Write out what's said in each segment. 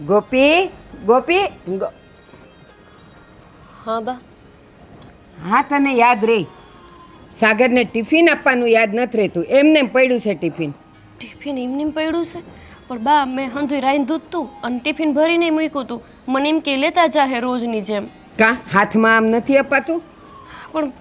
ગોપી ગોપી હા બા. હા તને યાદ રહી સાગરને ટિફિન આપવાનું યાદ નથી રહેતું એમને પડ્યું છે ટિફિન. ટિફિન એમને પડ્યું છે પણ બા મેં હંધુય રાંધ્યું જ તું અને ટિફિન ભરીને મૂક્યું તું. મને એમ કે લેતા જાહે રોજની જેમ. કા હાથમાં આમ નથી અપાતું? પણ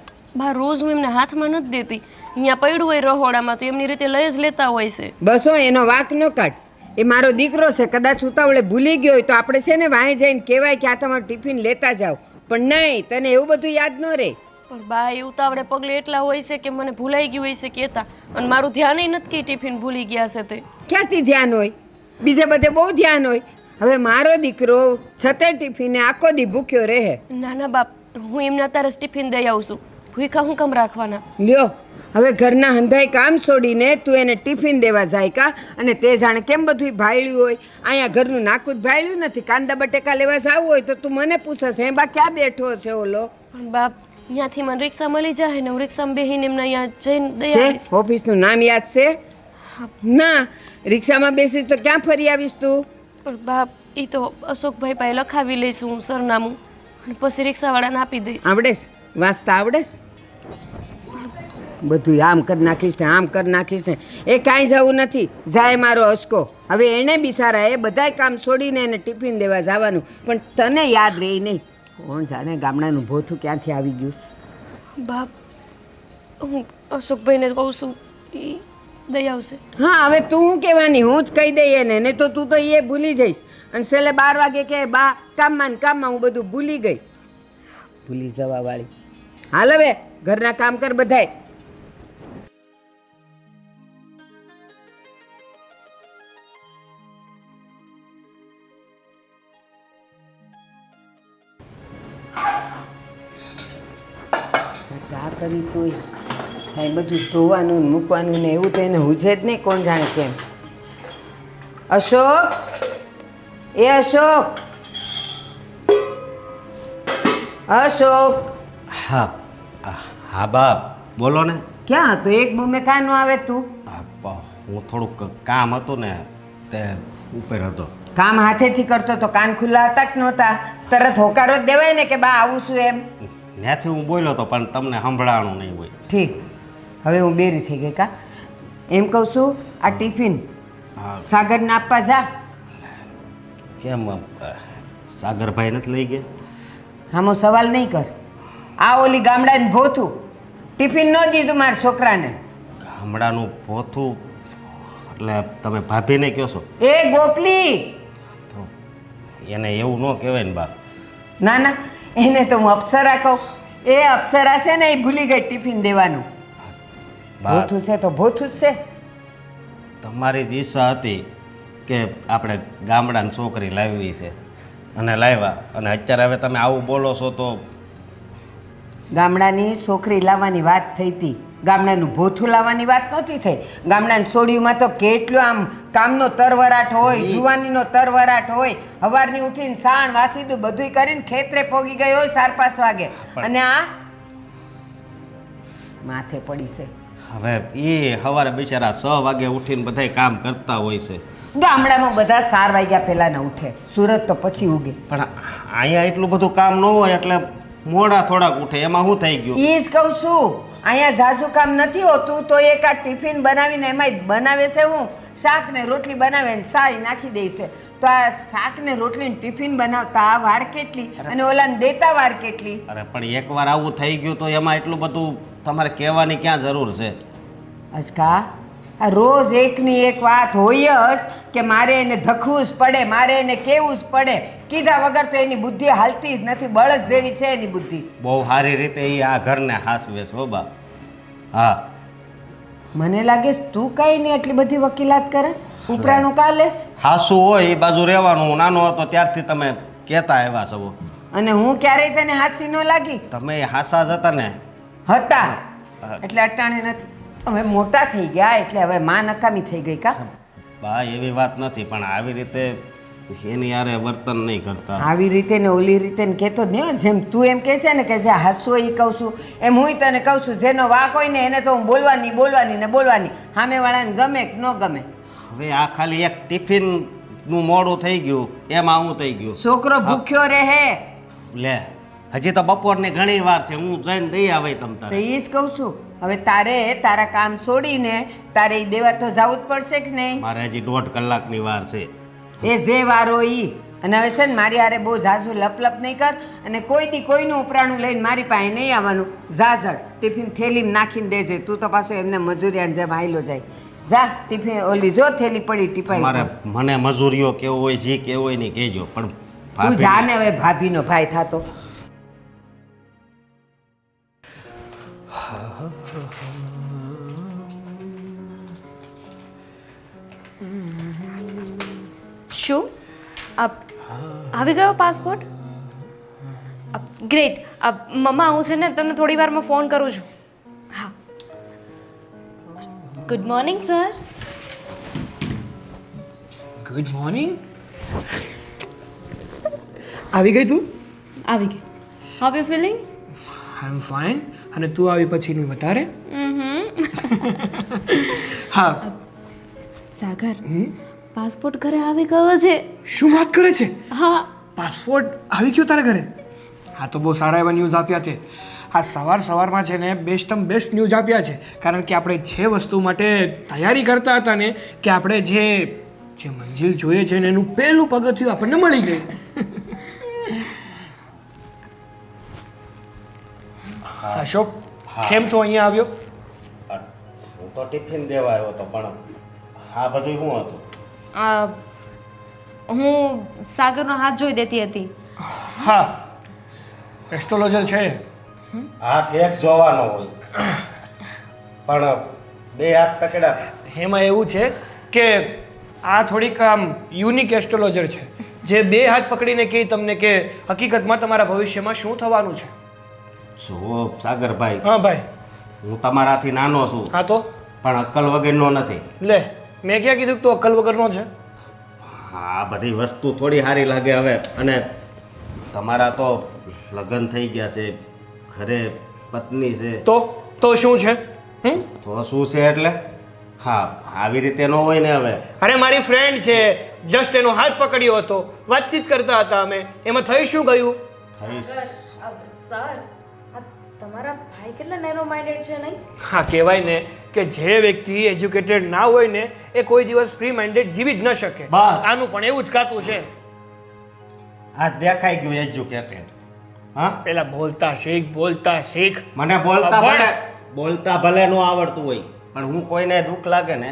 બા રોજ હું એમને હાથમાં નથી દેતી. અહીંયા પડ્યું હોય રહોડામાં તો એમની રીતે લઈ જ લેતા હોય છે. બસ હો એનો વાંક ન કાઢ. એ મારો દીકરો છે, કદાચ ઉતાવળે ભૂલી ગયો હોય તો આપણે છે ને વાંહે જઈને કહેવાય કે આ તમારું ટિફિન લેતા જાઓ. પણ નહીં, તને એવું બધું યાદ ન રહે. પણ બા એ ઉતાવળે પગલે એટલા હોય છે કે મને ભૂલાઈ ગયું હોય છે કહેતા, અને મારું ધ્યાન નથી કે ટિફિન ભૂલી ગયા છે તે. ક્યાંથી ધ્યાન હોય? બીજે બધે બહુ ધ્યાન હોય. હવે મારો દીકરો છતે ટિફિને આખો દી ભૂખ્યો રહે. ના ના બાપ, હું એમને અત્યારે જ ટિફિન દઈ આવું છું. ભૂખા હું કેમ રાખવાના? લ્યો, હવે ઘરના હંધાઈ કામ છોડીને તું એને ટિફિન દેવા જાય કા? અને તે જાણે કેમ બધું ભાળ્યું હોય. અહીંયા ઘરનું નાકું જ ભાળ્યું નથી. કાંદા બટેકા લેવા જવું હોય તો તું મને પૂછસ હે બા ક્યાં બેઠો છે ઓલો? પણ બાપ, ત્યાંથી મને રિક્ષા મળી જાય ને હું રિક્ષામાં બેસીને એમને અહીંયા જઈને દઈ છે આવીશ. ઓફિસનું નામ યાદ છે? ના, રિક્ષામાં બેસીશ તો ક્યાં ફરી આવીશ તું? પણ બાપ, એ તો અશોકભાઈ પાસે લખાવી લઈશું હું સરનામું, અને પછી રિક્ષાવાળાને આપી દઈશ. આવડેશ? વાંચતા આવડેશ? બધું આમ કરી નાખીશ ને આમ કરી નાખીશ ને એ કાંઈ જવું નથી. જાય મારો અશકો. હવે એણે બિચારા એ બધાય કામ છોડીને એને ટિફિન દેવા જવાનું, પણ તને યાદ રહી નહીં. કોણ જાણે ગામડાનું ભોથું ક્યાંથી આવી ગયું છે. બાપ, હું અશોકભાઈને કહું છું એ દઈ આવશે. હા, હવે તું શું કહેવાની? હું જ કહી દઈએ ને, નહીં તો તું તો એ ભૂલી જઈશ. અને છેલ્લે 12 વાગે કે બા કામમાં ને કામમાં હું બધું ભૂલી ગઈ. ભૂલી જવા વાળી. હાલ હવે ઘરના કામ કર બધાય. ચા કરી તોય કાંઈ બધું ધોવાનું ને મૂકવાનું ને એવું તો એને હુજે જ નહીં. કોણ જાણે કેમ. અશોક, એ અશોક, અશોક. હા હા બાપ, બોલો ને. ક્યાં હતો? એક બૂમે કાં ન આવે તું? હું થોડુંક કામ હતું ને તે ઉપર હતો. કામ હાથેથી કરતો તો કાન ખુલ્લા હતા કે નહોતા? તરત હોકારો જ દેવાય ને કે બા આવું છું એમ. ત્યાંથી હું બોલ્યો તો પણ તમને સંભળાણું નહીં હોય. ઠીક, હવે હું બેરી થઈ ગઈ કા? એમ કહું છું આ ટિફિન હા. સાગરને આપવા જા. કેમ સાગરભાઈ નથી લઈ ગયા? આમો સવાલ નહીં કર. આ ઓલી ગામડાને ભોથું ટિફિન ન દીધું મારા છોકરાને. ગામડાનું પોથું એટલે તમે ભાભીને કહો છો? એ ગોપલી! તો એને એવું ન કહેવાય ને બાપ. ના ના, એને તો હું અપ્સરા કહું. એ અપ્સરા છે ને એ ભૂલી ગઈ ટિફિન દેવાનું. બા, ભોથું છે તો ભોથું જ છે. તમારી જ ઈચ્છા હતી કે આપણે ગામડાની છોકરી લાવવી છે અને લાવ્યા, અને અત્યારે હવે તમે આવું બોલો છો તો. ગામડાની છોકરી લાવવાની વાત થઈ હતી, ગામડાનું ભોથું લાવવાની વાત નહોતી થઈ. ગામડાની સોડીઓમાં તો કેટલો આમ કામનો તરવરાટ હોય, જુવાનીનો તરવરાટ હોય. સવારની ઉઠીને સાણ વાસીદું બધુંય કરીને ખેતરે પોગી ગઈ હોય 4-5 વાગે, અને આ માથે પડી છે. હવે એ સવારે બિચારા 6 વાગે ઉઠીને બધાય કામ કરતા હોય છે. ગામડામાં બધા 4 વાગ્યા પહેલા ન ઉઠે, સુરત તો પછી ઉગે. પણ અહીંયા એટલું બધું કામ ન હોય એટલે મોડા થોડાક ઉઠે. એમાં શું થઈ ગયું? એ જ કહું છું, અહીંયા ઝાઝું કામ નથી હોતું તો એક આ ટિફિન બનાવીને એમાંય બનાવે છે હું શાક ને રોટલી બનાવે ને સારી નાખી દે છે. તો આ શાક ને રોટલી ને ટિફિન બનાવતા આ વાર કેટલી અને ઓલાને દેતા વાર કેટલી. અરે પણ એકવાર આવું થઈ ગયું તો એમાં એટલું બધું તમારે કહેવાની ક્યાં જરૂર છે? અસ્કા, આ રોજ એકની એક વાત હોય જ કે મારે એને ધખવું જ પડે, મારે એને કેવું જ પડે. કીધા વગર તો એની બુદ્ધિ હાલતી જ નથી. બળદ જેવી છે એની બુદ્ધિ. બહુ સારી રીતે એ આ ઘરને હાસવે છે હો બા. હા, મને લાગે છે તું કઈ નહીં એટલી બધી વકીલાત કરસ, ઉપરાણું કાલેસ. હાસું હોય એ બાજુ રહેવાનું. હું નાનો હતો ત્યારથી તમે કહેતા આવ્યા છો. અને હું ક્યારેય તને હાસી ન લાગી? તમે હાસા જ હતા ને. હતા એટલે અટાણે નથી. હવે મોટા થઈ ગયા એટલે હવે માં નકામી થઈ ગઈ કા? બા એવી વાત નથી, પણ આવી રીતે એની યારે વર્તન નહીં કરતા. આવી રીતે ને ઓલી રીતે ને કહેતો જ નહીં. જેમ તું એમ કહે છે ને કે જે હાથસો એ કહું છું એમ હું તને કહું છું. જેનો વાક હોય ને એને તો હું બોલવાની બોલવાની ને બોલવાની. સામેવાળાને ગમે કે ન ગમે. હવે આ ખાલી એક ટિફિન નું મોડું થઈ ગયું એમાં આવું થઈ ગયું. છોકરો ભૂખ્યો રહે. લે હજી તો બપોરની ઘણી વાર છે, હું જઈને દઈ આવે તમ તો તારે. એ જ કહું છું, હવે તારે તારા કામ છોડીને તારે ઈ દેવા તો જવું જ પડશે કે નહીં? મારે હજી 1.5 કલાકની વાર છે. એ જે વારો ઈ. અને હવે છે ને મારી હારે બહુ ઝાઝું લપ નહીં કર, અને કોઈ દી કોઈનું ઉપરાણું લઈને મારી પાસે નહીં આવવાનું. ઝાઝડ ટિફિન થેલીમાં નાખીને દેજે. તું તો પાછો એમને મજૂરિયાને જેમ હાયલો જાય. જા ટિફિન ઓલી જો થેલી પડી ટીપાઈ. મારે મને મજૂરીઓ કેવું હોય જે કેવું હોય નહીં કહેજો, પણ તું ભાભી- જા ને હવે ભાભીનો ભાઈ થાતો. શું આવી ગયો પાસપોર્ટ? ગ્રેટ. મમ્મા હું છે ને તમને થોડી વારમાં ફોન કરું છું. હા. Good morning sir. Good morning. આવી ગઈ તું? આવી ગઈ. How you feeling? I am fine. અને તું આવી પછીનું વધારે? હા. સાગર, પાસપોર્ટ ઘરે આવી ગયો છે. શું વાત કરે છે? હા. પાસપોર્ટ આવી ગયો તારા ઘરે? હા તો બહુ સારા એવા ન્યૂઝ આપ્યા છે. આ સવારમાં છે ને બેસ્ટમ બેસ્ટ ન્યૂઝ આપ્યા છે, કારણ કે આપણે જે વસ્તુ માટે તૈયારી કરતા હતા ને, કે આપણે જે મંજિલ જોઈએ છે ને એનું પહેલું પગથિયું આપણને મળી ગયું. અશોક, કેમ તું અહીંયા આવ્યો? હું તો ટિફિન દેવા આવ્યો હતો, પણ આ બધું શું હતું? હું સાગરનો હાથ જોઈ દેતી હતી. હા, એસ્ટ્રોલોજર છે. હાથ એક જોવાનો હોય, પણ બે હાથ પકડ્યા. એમાં એવું છે કે આ થોડીક આમ યુનિક એસ્ટ્રોલોજર છે, જે બે હાથ પકડીને કહે તમને કે હકીકતમાં તમારા ભવિષ્યમાં શું થવાનું છે. જુઓ સાગરભાઈ, હા ભાઈ. હું તમારાથી નાનો છું, હા તો પણ અક્કલ વગરનો નથી. લે, મેં ક્યાં કીધું કે તું અક્કલ વગરનો છે? આ બધી વસ્તુ થોડી સારી લાગે હવે. અને તમારા તો લગ્ન થઈ ગયા છે, ઘરે પત્ની છે. તો શું છે? તો શું છે એટલે? હા, આવી રીતે ન હોય ને હવે. અરે મારી ફ્રેન્ડ છે, જસ્ટ એનો હાથ પકડ્યો હતો, વાતચીત કરતા હતા અમે, એમાં થઈ શું ગયું? થઈ સર, તમારા ભાઈ કેટલા નેરો માઇન્ડેડ છે નહીં? હા, કહેવાય ને કે જે વ્યક્તિ એજ્યુકેટેડ ના હોય ને એ કોઈ દિવસ ફ્રી માઇન્ડેડ જીવી જ ન શકે. બસ. આનું પણ એવું જ કાતું છે. આ દેખાઈ ગયું એજ્યુકેટેડ. હા, પેલા બોલતા શીખ. મને બોલતા ભલે ન આવડતું હોય, પણ હું કોઈને દુઃખ લાગે ને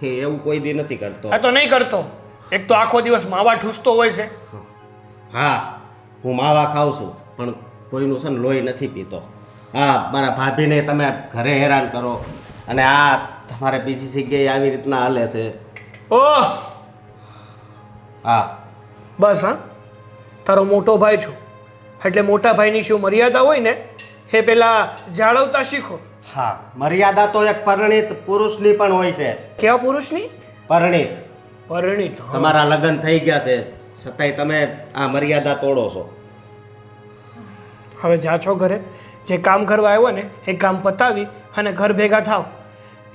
એવું કોઈ દી નથી કરતો. આ તો નહીં કરતો. એક તો આખો દિવસ માવા ઠૂસતો હોય છે. હા, હું માવા ખાઉં છું, પણ કોઈનું છે ને લોહી નથી પીતો. હા, મારા ભાભીને તમે ઘરે હેરાન કરો, અને આ તમારે બીજી જગ્યાએ આવી રીતના હાલે છે. ઓહ, હા, બસ. હા, તારો મોટો ભાઈ છું, એટલે મોટા ભાઈની શું મર્યાદા હોય ને એ પેલા જાળવતા શીખો. હા, મર્યાદા તો એક પરિણીત પુરુષની પણ હોય છે. કેવા પુરુષની? પરિણીત. પરિણીત. હા. તમારા લગ્ન થઈ ગયા છે, છતાંય તમે આ મર્યાદા તોડો છો. હવે જા છો ઘરે. જે કામ કરવા આવ્યો ને એ કામ પતાવી અને ઘર ભેગા થાવ.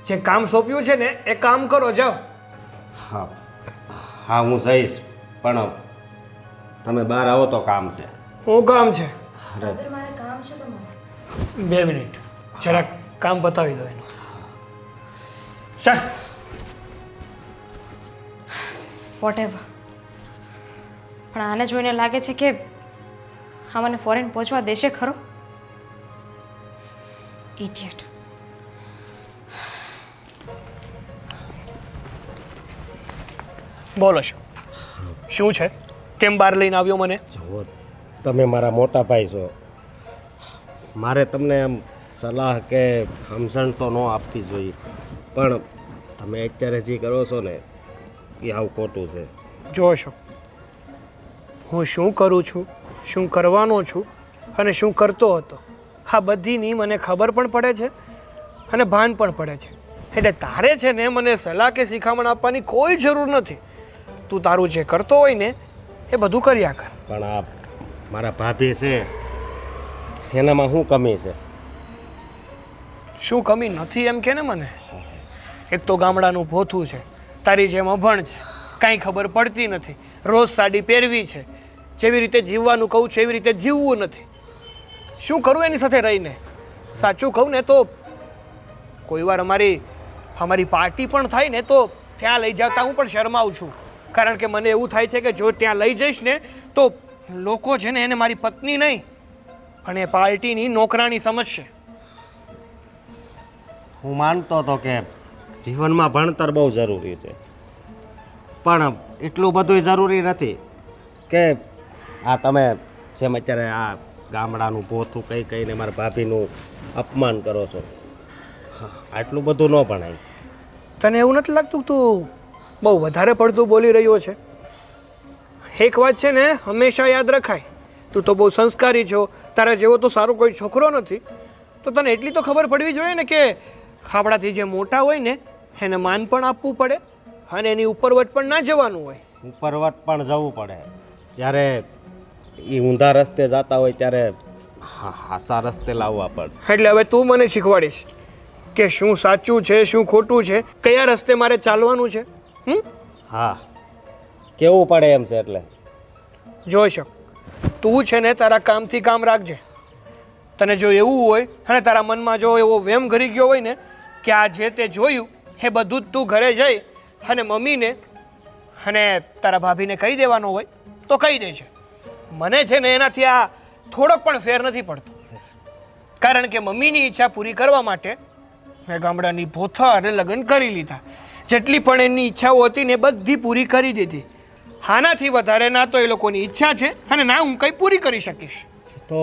જે કામ સોંપ્યું છે ને એ કામ કરો, જાઓ. હા હા, હું જઈશ, પણ તમે બહાર આવો તો કામ છે. શું કામ છે? સાગર, મારે કામ છે તમારે. 2 મિનિટ, જરાક કામ પતાવી દો એનું. ચાલ. વોટેવર. પણ આને જોઈને લાગે છે કે હા મને ફોરેન પહોંચવા દેશે ખરો. ઇડિયટ. બોલો શું છે? કેમ બહાર લઈને આવ્યો મને? જુઓ, તમે મારા મોટા ભાઈ છો, મારે તમને આમ સલાહ કે સમજણ તો ન આપવી જોઈએ, પણ તમે અત્યારે જે કરો છો ને એ આવું ખોટું છે. જોશો, હું શું કરું છું, શું કરવાનો છું અને શું કરતો હતો, આ બધીની મને ખબર પણ પડે છે અને ભાન પણ પડે છે. એટલે તારે છે ને મને સલાહ કે શિખામણ આપવાની કોઈ જરૂર નથી. તું તારું જે કરતો હોય ને એ બધું કર્યા કર. પણ આ મારા ભાભી છે, એનામાં શું કમી છે? શું કમી નથી એમ કે ને મને? એક તો ગામડાનું ભોથું છે, તારી જેમ અભણ છે, કાંઈ ખબર પડતી નથી. રોજ સાડી પહેરવી છે, જેવી રીતે જીવવાનું કહું છું એવી રીતે જીવવું નથી. શું કરું એની સાથે રહીને? સાચું કહું ને તો કોઈ વાર અમારી પાર્ટી પણ થાય ને તો ત્યાં લઈ જતા હું પણ શરમાઉં છું. કારણ કે મને એવું થાય છે કે જો ત્યાં લઈ જઈશ ને તો લોકો છે ને એને મારી પત્ની નહીં પણ એ પાર્ટીની નોકરાણી સમજશે. હું માનતો હતો કે જીવનમાં ભણતર બહુ જરૂરી છે, પણ એટલું બધું જરૂરી નથી કે આ તમે જેમ અત્યારે આ ગામડાનું ભોથું કહી કહીને મારા ભાભીનું અપમાન કરો છો. હા, આટલું બધું ન ભણાય. તને એવું નથી લાગતું તું બહુ વધારે પડતું બોલી રહ્યો છે? એક વાત છે ને હંમેશા યાદ રખાય, તું તો બહુ સંસ્કારી છો, તારા જેવો તો સારો કોઈ છોકરો નથી. તો તને એટલી તો ખબર પડવી જોઈએ ને કે આપણાથી જે મોટા હોય ને એને માન પણ આપવું પડે અને એની ઉપરવટ પણ ના જવાનું હોય. ઉપરવટ પણ જવું પડે. જ્યારે એ ઊંધા રસ્તે જતા હોય ત્યારે હાસા રસ્તે લાવવા પડે. એટલે હવે તું મને શીખવાડીશ કે શું સાચું છે, શું ખોટું છે, કયા રસ્તે મારે ચાલવાનું છે. હા, કેવું પડે એમ છે. એટલે જોઈ શક તું છે ને તારા કામથી કામ રાખજે. તને જો એવું હોય અને તારા મનમાં જો એવો વેમ ઘરી ગયો હોય ને કે આ જે તે જોયું એ બધું જ તું ઘરે જઈ અને મમ્મીને અને તારા ભાભીને કહી દેવાનો હોય તો કહી દેજે. મને છે ને એનાથી આ થોડોક પણ ફેર નથી પડતો. કારણ કે મમ્મીની ઈચ્છા પૂરી કરવા માટે મેં ગામડાની ભોથા અને લગ્ન કરી લીધા. જેટલી પણ એની ઈચ્છાઓ હતી ને બધી પૂરી કરી દીધી. આનાથી વધારે ના તો એ લોકોની ઈચ્છા છે અને ના હું કંઈ પૂરી કરી શકીશ. તો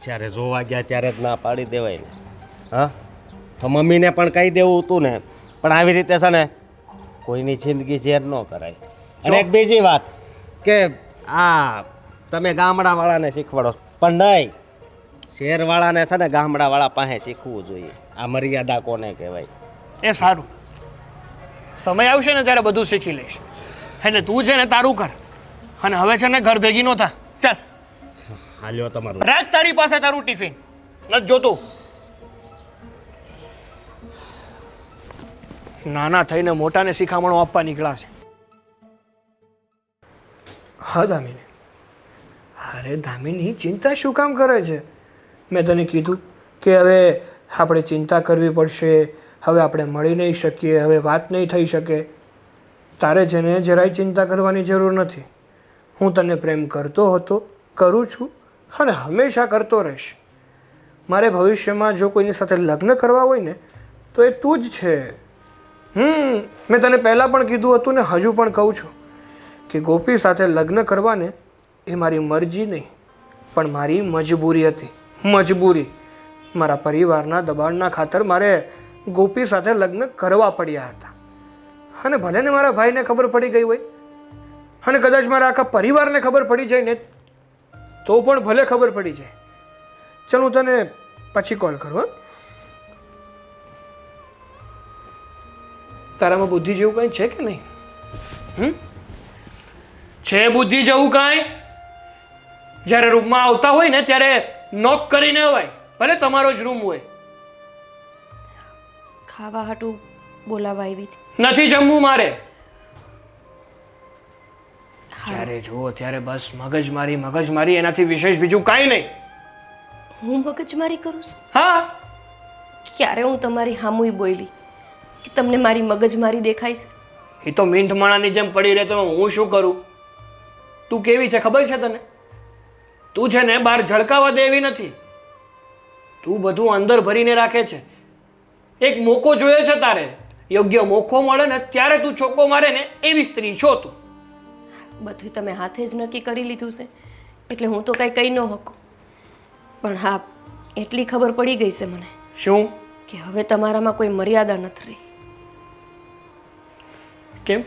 જ્યારે જોવા ગયા ત્યારે જ ના પાડી દેવાય ને. હા, તો મમ્મીને પણ કહી દેવું હતું ને, પણ આવી રીતે છે ને કોઈની જિંદગી ઝેર ન કરાય. અને એક બીજી વાત કે આ તમે ગામડાવાળાને શીખવાડો પણ નહીં, શહેરવાળાને છે ને ગામડાવાળા પાસે શીખવું જોઈએ. આ મર્યાદા કોને કહેવાય? એ સારું, સમય આવશે ને ત્યારે બધું શીખી લઈશ. એટલે તું છે ને તારું કર અને હવે છે ને ઘર ભેગી નો થા. ચાલ હાલ્યો તમારું. રાત તારી પાસે તારું ટિફિન નથી જોતું. નાના થઈને મોટાને શિખામણો આપવા નીકળ્યા છે. હા દામિની, અરે દામિની ચિંતા શું કામ કરે છે? મેં તને કીધું કે હવે આપણે ચિંતા કરવી પડશે, હવે આપણે મળી નહીં શકીએ, હવે વાત નહીં થઈ શકે. તારે છે ને જરાય ચિંતા કરવાની જરૂર નથી. હું તને પ્રેમ કરતો હતો, કરું છું અને હંમેશા કરતો રહીશ. મારે ભવિષ્યમાં જો કોઈની સાથે લગ્ન કરવા હોય ને તો એ તું જ છે. મેં તને પહેલાં પણ કીધું હતું ને હજુ પણ કહું છું કે ગોપી સાથે લગ્ન કરવાને એ મારી મરજી નહીં પણ મારી મજબૂરી હતી. મજબૂરી, મારા પરિવારના દબાણના ખાતર મારે ગોપી સાથે લગ્ન કરવા પડ્યા હતા. અને ભલે ને મારા ભાઈને ખબર પડી ગઈ હોય અને કદાચ મારા આખા પરિવારને ખબર પડી જાય ને તો પણ ભલે ખબર પડી જાય. ચાલ હું તને પછી કોલ કરું. તારામાં બુદ્ધિ જેવું કંઈ છે કે નહીં? છે બુદ્ધિ જેવું કાંઈ? જ્યારે રૂમમાં આવતા હોય ને ત્યારે નોક કરીને અવાય, ભલે તમારો જ રૂમ હોય. ખાવા હાટું બોલાવા આવી હતી. નથી જમવું મારે. જ્યારે જુઓ ત્યારે બસ મગજમારી, એનાથી વિશેષ બીજું કાંઈ નહીં. હું મગજમારી કરું છું? હા, ક્યારે હું તમારી હામુય બોલી કે તમને મારી મગજમારી દેખાય છે? એ તો મીંઠ માણાની જેમ પડી રહે તો હું શું કરું? તું કેવી છે ખબર છે તને? તું છે ને બહાર ઝળકાવા દે એવી નથી. તું બધું અંદર ભરીને રાખે છે. એક મોકો જોયો છે તારે, યોગ્ય મોકો મળે ને ત્યારે તું ચોક્કો મારે ને એવી સ્ત્રી છો તું. બધું તમે હાથે જ નક્કી કરી લીધું છે એટલે હું તો કાંઈ કહી ન શકું. પણ હા, એટલી ખબર પડી ગઈ છે મને. શું? કે હવે તમારામાં કોઈ મર્યાદા નથી રહી. કેમ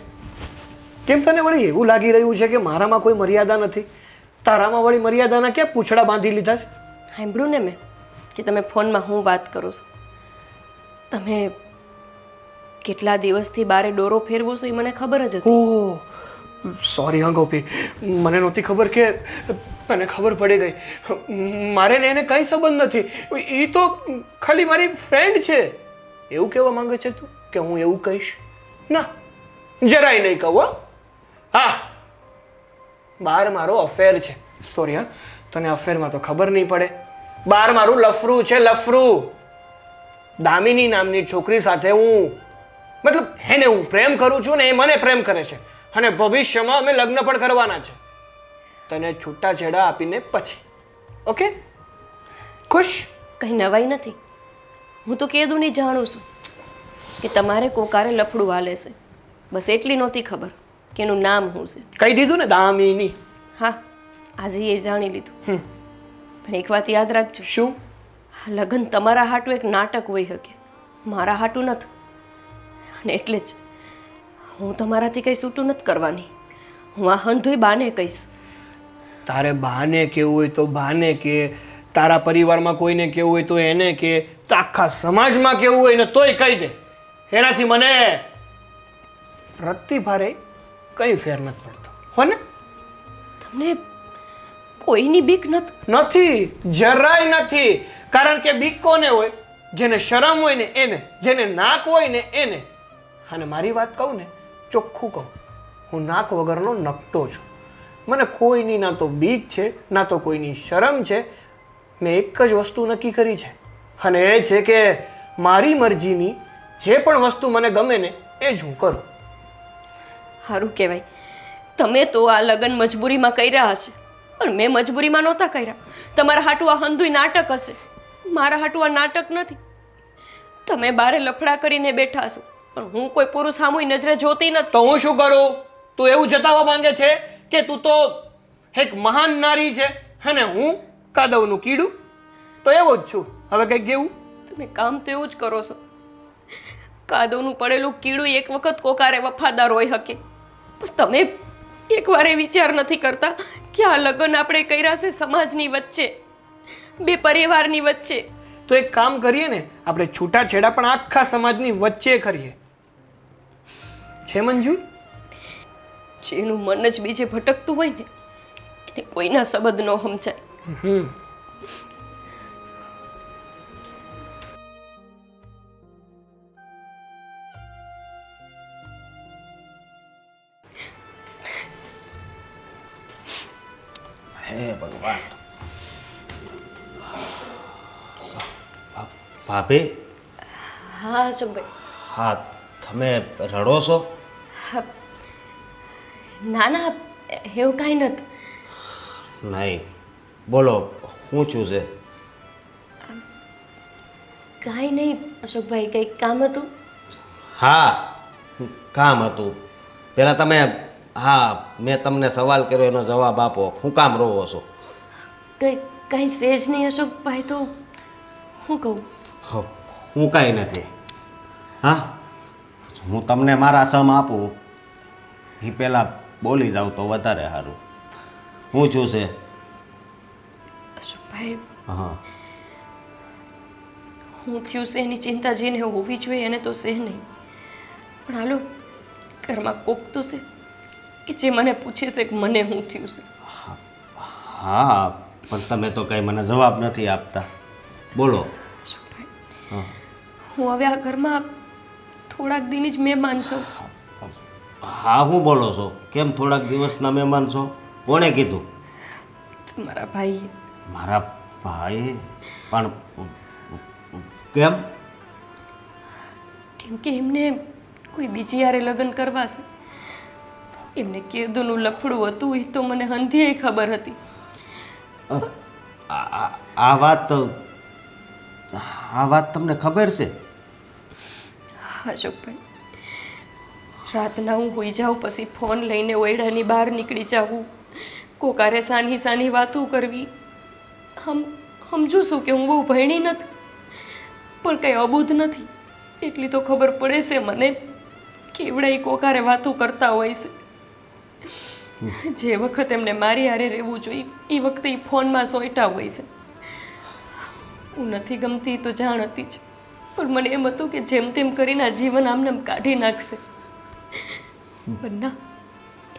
કેમ તને વળી એવું લાગી રહ્યું છે કે મારામાં કોઈ મર્યાદા નથી? તારામાં વળી મર્યાદાના ક્યાં પૂંછડા બાંધી લીધા છે? સાંભળ્યું ને મેં કે તમે ફોનમાં હું વાત કરો છો. તમે કેટલા દિવસથી બારે ડોરો ફેરવો છો એ મને ખબર જ હતી. ઓહ સોરી હા ગોપી, મને નહોતી ખબર કે તને ખબર પડી ગઈ. મારે ને એને કંઈ સંબંધ નથી. એ તો ખાલી મારી ફ્રેન્ડ છે. એવું કહેવા માંગે છે તું કે હું એવું કહીશ? ના, જરાય નહીં કહું. હા, બહાર મારો અફેર છે. સોરી હા, તને અફેરમાં તો ખબર નહીં પડે. બહાર મારું લફરું છે, લફરું. દામિની નામની છોકરી સાથે મતલબ એને હું પ્રેમ કરું છું ને એ મને પ્રેમ કરે છે અને ભવિષ્યમાં અમે લગ્ન પણ કરવાના છે. તને છૂટાછેડા આપીને પછી. ઓકે, ખુશ? કંઈ નવાઈ નથી. હું તો કેદુની જાણું છું કે તમારે કોકારે લફડું હાલે છે. બસ એટલી નહોતી ખબર કે એનું નામ શું છે. કહી દીધું ને, દામિની. હા, આજે એ જાણી લીધું. પણ એક વાત યાદ રાખજો, શું? આ લગ્ન તમારા હાટું એક નાટક હોઈ શકે, મારા હાટું નથી. અને એટલે જ હું તમારાથી કંઈ છૂટું નથી કરવાની. હું આ હંધુય બાને કહીશ. તારે બાને કેવું હોય તો બાને કે, તારા પરિવારમાં કોઈને કેવું હોય તો એને કે, તો આખા સમાજમાં કેવું હોય ને તોય કહી દે. એનાથી મને પ્રતિભારે કઈ ફેર નથી પડતો, હો ને? તમને કોઈની બીક નથી, જરાય નથી. કારણ કે બીક કોને હોય? જેને શરમ હોય ને એને, જેને નાક હોય ને એને. અને મારી વાત કહું ને, ચોખ્ખું કહું, હું નાક વગરનો નકટો છું. મને કોઈની ના તો બીક છે, ના તો કોઈની શરમ છે. મેં એક જ વસ્તુ નક્કી કરી છે, અને એ છે કે મારી મરજીની જે પણ વસ્તુ મને ગમે ને એ જ હું કરું. સારું કહેવાય. તમે તો આ લગ્ન મજબૂરીમાં કર્યા હશે, પણ મેં મજબૂરીમાં નહોતા કર્યા. તમારા હાટું આ હંધુય નાટક હશે, મારા હાટું આ નાટક નથી. તમે બારે લફડા કરીને બેઠા છો, પણ હું કોઈ પુરુષ સામુય નજરે જોતી નથી. તો હું શું કરું? તું એવું જતાવવા માંગે છે કે તું તો એક મહાન નારી છે અને હું કાદવનું કીડું? તો એવો જ છું. હવે કંઈક કેવું? તમે કામ તો એવું જ કરો છો. કાદવનું પડેલું કીડું એક વખત કોકારે વફાદાર હોઈ શકે, પણ તમે એકવાર એ વિચાર નથી કરતા કે આ લગ્ન આપણે કર્યા છે સમાજની વચ્ચે, બે પરિવારની વચ્ચે. તો એક કામ કરીએ ને, આપણે છૂટાછેડા પણ આખા સમાજની વચ્ચે કરીએ. છે મંજૂર? જેનું મન જ બીજે ભટકતું હોય ને એને કોઈના શબ્દ ન સમજાય. હે ભગવાન. ભાભી. હા અશોકભાઈ. હા, તમે રડો છો? ના ના, એવું કાંઈ નથી. નહીં, બોલો, શું છું છે? કાંઈ નહીં અશોકભાઈ, કંઈક કામ હતું? હા, કામ હતું. પહેલાં તમે, હા, મેં તમને સવાલ કર્યો એનો જવાબ આપો. શું કામ રોવો છો? કાંઈ સેજ નહીં અશોકભાઈ. તો હું કહું? હું કાંઈ નથી. હા, હું તમને મારા સમ આપું એ પહેલાં બોલી જાઉં તો વધારે સારું. હું છું છે? અશોકભાઈ, હા, હું થયું છે એની ચિંતા જેને હોવી જોઈએ એને તો છે નહીં, પણ હાલો ઘરમાં કોક તો છે કે જે મને પૂછે છે કે મને શું થયું છે. હા, પણ તમે તો કંઈ મને જવાબ નથી આપતા. બોલો. અશોકભાઈ, હા, હું હવે આ ઘરમાં થોડાક દિન જ મહેમાન છું. હા, હું બોલો છો? કેમ થોડાક દિવસના મહેમાન છો? કોણે કીધું? મારા ભાઈ. મારા ભાઈ? પણ કેમ? કેમ કે એમને કોઈ બીજી યારે લગ્ન કરવા છે. એમને કેદુનું લફડું હતું એ તો મને હંધીએ ખબર હતી. આ વાત તમને ખબર છે? અશોકભાઈ, રાતના હું હોઈ જાઉં પછી ફોન લઈને ઓયડાની બહાર નીકળી જાઉં, કોકારે સાની સાની વાતો કરવી. સમજુ છું કે હું બહુ ભણી નથી, પણ કંઈ અબૂધ નથી. એટલી તો ખબર પડે છે મને કે એવડા એ કોકારે વાતો કરતા હોય છે. જે વખત એમને મારી હારે રહેવું જોઈએ એ વખતે એ ફોનમાં સોઈટા હોય છે. હું નથી ગમતી તો જાણ હતી જ, પણ મને એમ હતું કે જેમ તેમ કરીને આ જીવન આમને કાઢી નાખશે. પણ ના,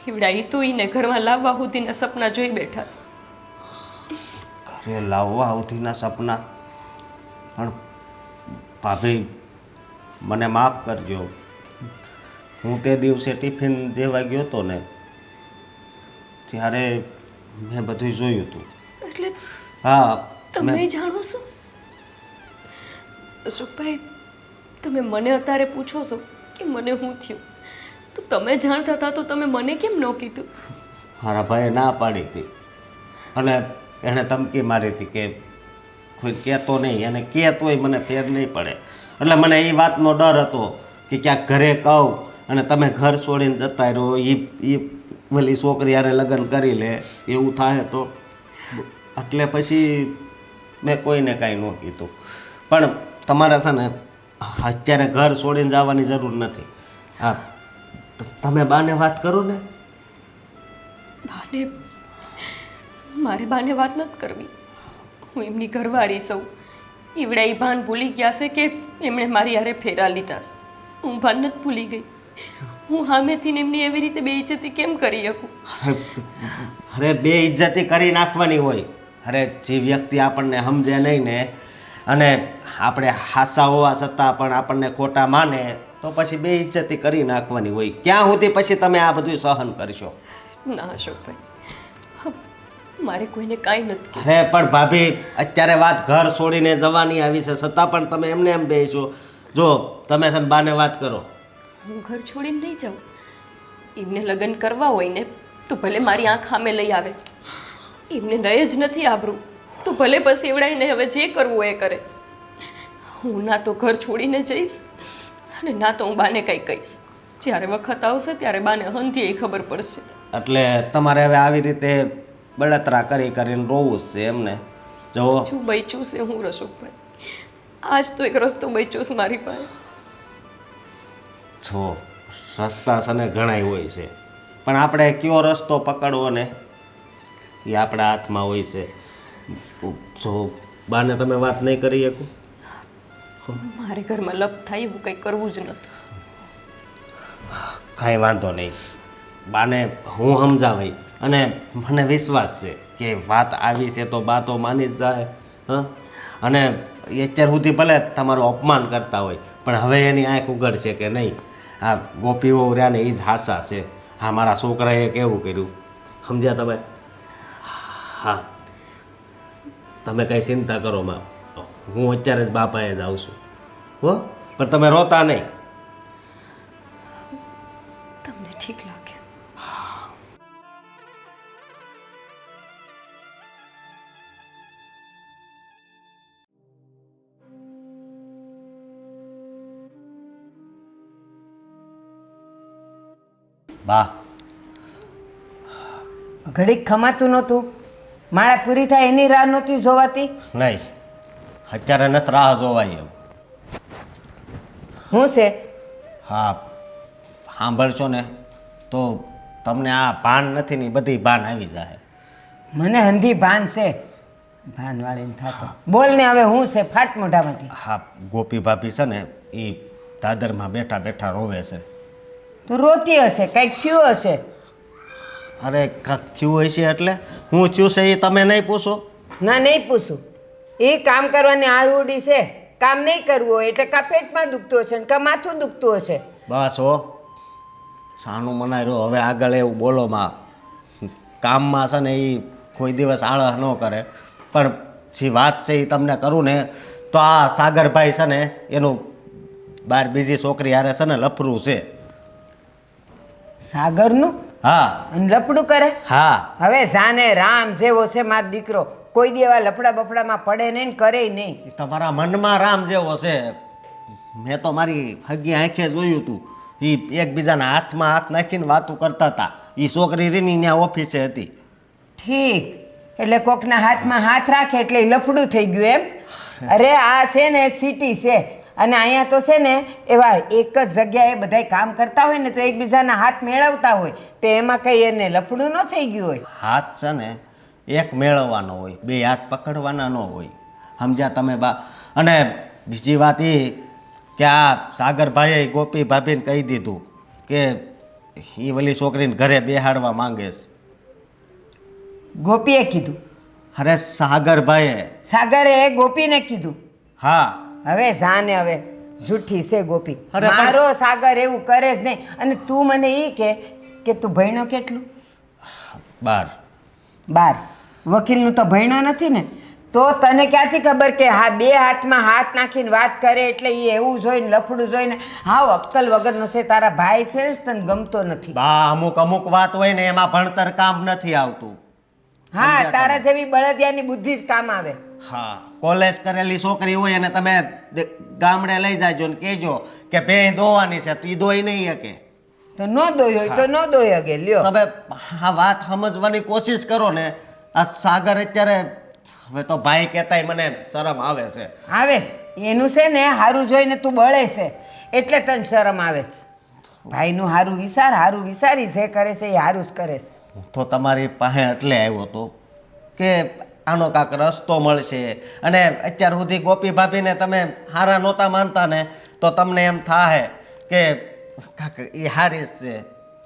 એવડા એ તો એને ઘરમાં લાવવા સુધીના સપના જોઈ બેઠા છે. ઘરે લાવવા સુધીના સપના? પણ ભાભી, મને માફ કરજો. હું તે દિવસે ટિફિન દેવા ગયો હતો ને, ત્યારે મેં બધું જોયું હતું. એટલે હા તમે મેં જાણો છો? અશોકભાઈ, તમે મને અત્યારે પૂછો છો કે મને શું થયું, તો તમે જાણતા હતા તો તમે મને કેમ ન કીધું? મારા ભાઈએ ના પાડી હતી અને એણે ધમકી મારી હતી કે કોઈ કહેતો નહીં, અને કહે તોય મને ફેર નહીં પડે. એટલે મને એ વાતનો ડર હતો કે ક્યાંક ઘરે કહું અને તમે ઘર છોડીને જતા રહો, એ ઓલી છોકરી હારે લગ્ન કરી લે એવું થાય તો. એટલે પછી મેં કોઈને કાંઈ ન કીધું. પણ તમારે છે ને અત્યારે ઘર છોડીને જવાની જરૂર નથી. હા, તમે બાને વાત કરો ને. બાને મારે બાને વાત નથી કરવી. હું એમની ઘરવાળી સૌ. ઈવડે એ ભાન ભૂલી ગયા છે કે એમણે મારી હારે ફેરા લીધા છે. હું ભાન નથી ભૂલી ગઈ. હું સામેથી એમની એવી રીતે બેઇજ્જતી કેમ કરી શકું? અરે બે ઇજ્જતી કરી નાખવાની હોય. અરે જે વ્યક્તિ આપણને સમજે નહીં ને, અને આપણે હાસા હોવા છતાં પણ આપણને ખોટા માને, તો પછી બે ઇજ્જતી કરી નાખવાની હોય. ક્યાં સુધી પછી તમે આ બધું સહન કરશો? ના અશોકભાઈ, મારે કોઈને કાંઈ નથી કીધું. અરે પણ ભાભી, અત્યારે વાત ઘર છોડીને જવાની આવી છે, છતાં પણ તમે એમને એમ બેસો. જો તમે છે ને બાને વાત કરો. હું ઘર છોડીને નહીં જાઉં. એમને લગ્ન કરવા હોય ને તો ભલે મારી આંખ સામે લઈ આવે. એમને દય જ નથી આબરું તો ભલે પછી એવડાઈને હવે જે કરવું એ કરે. હું ના તો ઘર છોડીને જઈશ અને ના તો હું બાને કંઈ કહીશ. જ્યારે વખત આવશે ત્યારે બાને હંધી ખબર પડશે. એટલે તમારે હવે આવી રીતે બળતરા કરી કરીને રોવું જ છે એમને? જો શું બચ્યું છે હું રસોકભાઈ? આજ તો એક રસ્તો બચ્યો છે મારી પાસે. જો રસ્તા છે ને ઘણાય હોય છે, પણ આપણે કયો રસ્તો પકડવો ને એ આપણા હાથમાં હોય છે. જો બાને તમે વાત નહીં કરી શકો? મારે ઘરમાં લપ થાય એવું કંઈ કરવું જ નથી. કાંઈ વાંધો નહીં, બાને હું સમજાવાય, અને મને વિશ્વાસ છે કે વાત આવી છે તો બા તો માની જ જાય. હા, અને અત્યાર સુધી ભલે તમારું અપમાન કરતા હોય, પણ હવે એની આંખ ઉઘડશે કે નહીં, આ ગોપીઓ રહ્યા ને એ જ હાસા છે. હા, મારા છોકરાએ કેવું કર્યું, સમજ્યા તમે? હા, તમે કંઈ ચિંતા કરો માં, હું અત્યારે જ બાપાએ જ આવું છું. હો, પણ તમે રોતા નહીં. તમને ઠીક લાગે? બા, ઘડીક ખમાતું નહોતું? માળા પૂરી થાય એની રાહ નહોતી જોવાતી? નહીં, અત્યારે નથી રાહ જોવાય એમ. હું છે? હા, સાંભળશો ને તો તમને આ ભાન નથી ને એ બધી ભાન આવી જાય. મને હંધી ભાન છે, ભાન વાળીને થાતો. બોલ ને હવે હું છે? ફાટ મોઢામાંથી. હા, ગોપી ભાભી છે ને એ દાદરમાં બેઠા બેઠા રોવે છે. તો રોતી હશે, કંઈક થયું હશે. અરે કાંક થયું હશે એટલે હું થયું છે એ તમે નહીં પૂછો? ના, નહીં પૂછું. એ કામ કરવાની આળવડી છે. કામ નહીં કરવું હોય એટલે કાં પેટમાં દુખતું હશે ને કાં માથું દુખતું હશે. બસ હો, સાનું મનાય રહ્યો. હવે આગળ એવું બોલો માં, કામમાં છે ને એ કોઈ દિવસ આળસ ન કરે, પણ જે વાત છે એ તમને કરું ને તો આ સાગરભાઈ છે ને એનું બાર બીજી છોકરી હારે છે ને લફરું છે. સાગરનું? હા અને લપડું કરે? હા. હવે જાને રામ જેવો છે મારો દીકરો, કોઈ દી એવા લફડા બફડામાં પડે નહીં ને કરે નહીં. એ તમારા મનમાં રામ જેવો છે. મેં તો મારી હગી આંખે જોયું હતું. એ એકબીજાના હાથમાં હાથ નાખીને વાતું કરતા હતા. એ છોકરી રીની ત્યાં ઓફિસે હતી. ઠીક, એટલે કોકના હાથમાં હાથ રાખે એટલે ઈ લફડું થઈ ગયું એમ? અરે આ છે ને સિટી છે, અને અહીંયા તો છે ને એવા એક જ જગ્યાએ બધાય કામ કરતા હોય ને તો એકબીજાના હાથ મેળવતા હોય, તો એમાં કંઈ એને લફડું ન થઈ ગયું હોય. હાથ છે ને એક મેળવવાનો હોય, બે હાથ પકડવાના ન હોય. સમજ્યા તમે બા? અને બીજી વાત એ કે આ સાગરભાઈએ ગોપી ભાભીને કહી દીધું કે એ વલી છોકરીને ઘરે બેહાડવા માંગે છે. ગોપીએ કીધું? અરે સાગરભાઈએ. સાગરે ગોપીને કીધું? હા. હવે જાને, હવે જૂઠી છે ગોપી. અરે પણ- મારો સાગર એવું કરે જ નહીં. અને તું મને એ કે તું ભણ્યો કેટલું? બાર વકીલનું તો ભણ્યો નથી ને, તો તને ક્યાંથી ખબર કે હા બે હાથમાં હાથ નાખીને વાત કરે એટલે એ એવું જોઈને લફડું જોઈને હાવ અક્કલ વગરનો છે. તારા ભાઈ છે ને તને ગમતો નથી. બા અમુક વાત હોય ને એમાં ભણતર કામ નથી આવતું. હા, તારા જેવી બળદિયાની બુદ્ધિ જ કામ આવે. હા, કોલેજ કરેલી છોકરી હોય અને તમે ગામડે લઈ જાજો ને કહેજો કે ભેં દોવાની છે, તો ઈ દોઈ નહીં શકે. તો ન દોઈ હોય તો ન દોઈ હગે. લ્યો તમે આ વાત સમજવાની કોશિશ કરો ને. આ સાગર અત્યારે હવે તો ભાઈ કહેતાય મને શરમ આવે છે. આવે એનું છે ને હારું જોઈને તું બળે છે એટલે તને શરમ આવે છે. ભાઈનું હારું વિચાર, હારું વિચારી જે કરે છે એ હારું જ કરે છે. હું તો તમારી પાસે એટલે આવ્યો હતો કે આનો કાંક રસ્તો મળશે. અને અત્યાર સુધી ગોપી ભાભીને તમે હારા નહોતા માનતા ને, તો તમને એમ થાય કે કાંક એ હારી જ છે,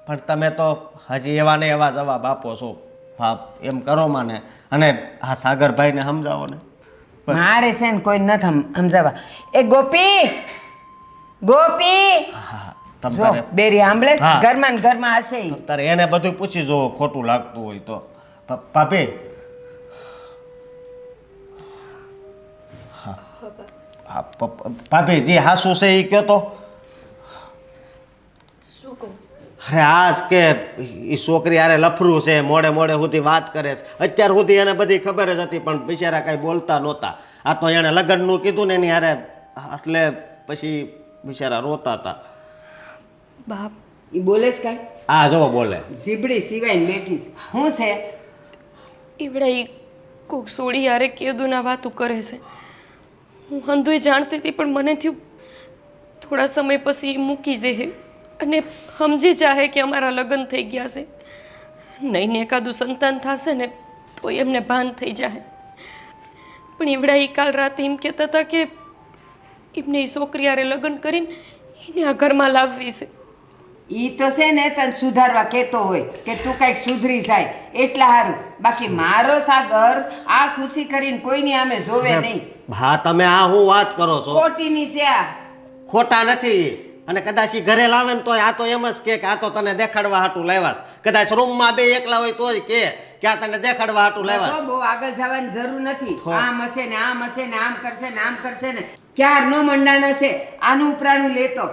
પણ તમે તો હજી એવા ને એવા જવાબ આપો છો. હા, એમ કરો માને. અને આ સાગરભાઈને સમજાવો ને. મારે છે ને કોઈ નથી સમજાવવા. એ ગોપી, ગોપી હા, તમ જો તારે બેરી આંબળે હા. ઘરમાં ને ઘરમાં હશે ઈ. તારે એને બધું પૂછી જો ખોટું લાગતું હોય તો. ભાભી હા હા, ભાભી જી હાસુ છે એ કયો તો. શું કહું? અરે આજ કે એ છોકરી હારે લફરું છે, મોડે મોડે સુધી વાત કરે છે. અત્યાર સુધી એને બધી ખબર જ હતી, પણ બિચારા કાંઈ બોલતા નહોતા. આ તો એણે લગ્નનું કીધું ને એની હારે, એટલે પછી બિચારા રોતા હતા. બાપ, ઈ બોલે છે કાંઈ? આ જો બોલે. ઝીબડી સિવાયને બેઠી છે. શું છે? એવડા એ કોક સોડી યારે કેદુના વાતું કરે છે. હું હંધુય જાણતી હતી, પણ મને થયું થોડા સમય પછી ઈ મૂકી દે અને સમજી ચાહે કે અમારા લગ્ન થઈ ગયા છે. નહીં ને એકાદું સંતાન થશે ને તો એમને ભાન થઈ જાય. પણ એવડા એ કાલ રાતે એમ કહેતા હતા કે એમને એ છોકરી યારે લગ્ન કરીને એને આ ઘરમાં લાવવી છે. ઈ તો છે ને તને સુધારવા કહેતો હોય કે તું કંઈક સુધરી જાય એટલા હારું. બાકી મારો સાગર આ ખુશી કરીને કોઈની આમે જોવે નહીં. હા, તમે આ હું વાત કરો છો? ખોટીની છે આ. ખોટા નથી. અને કદાચ ઈ ઘરે લાવે ને તો આ તો એમ જ કે આ તો તને દેખાડવા હાટું લાવ્યા છે. કદાચ રૂમમાં બે એકલા હોય તોય કે આ તને દેખાડવા હાટું લાવ્યા તો બહુ આગળ જવાની જરૂર નથી. આમ હશે ને આમ હશે ને આમ કરશે ને આમ કરશે ને ક્યારનો મંડાનો છે આનું ઉપરાણું લેતો.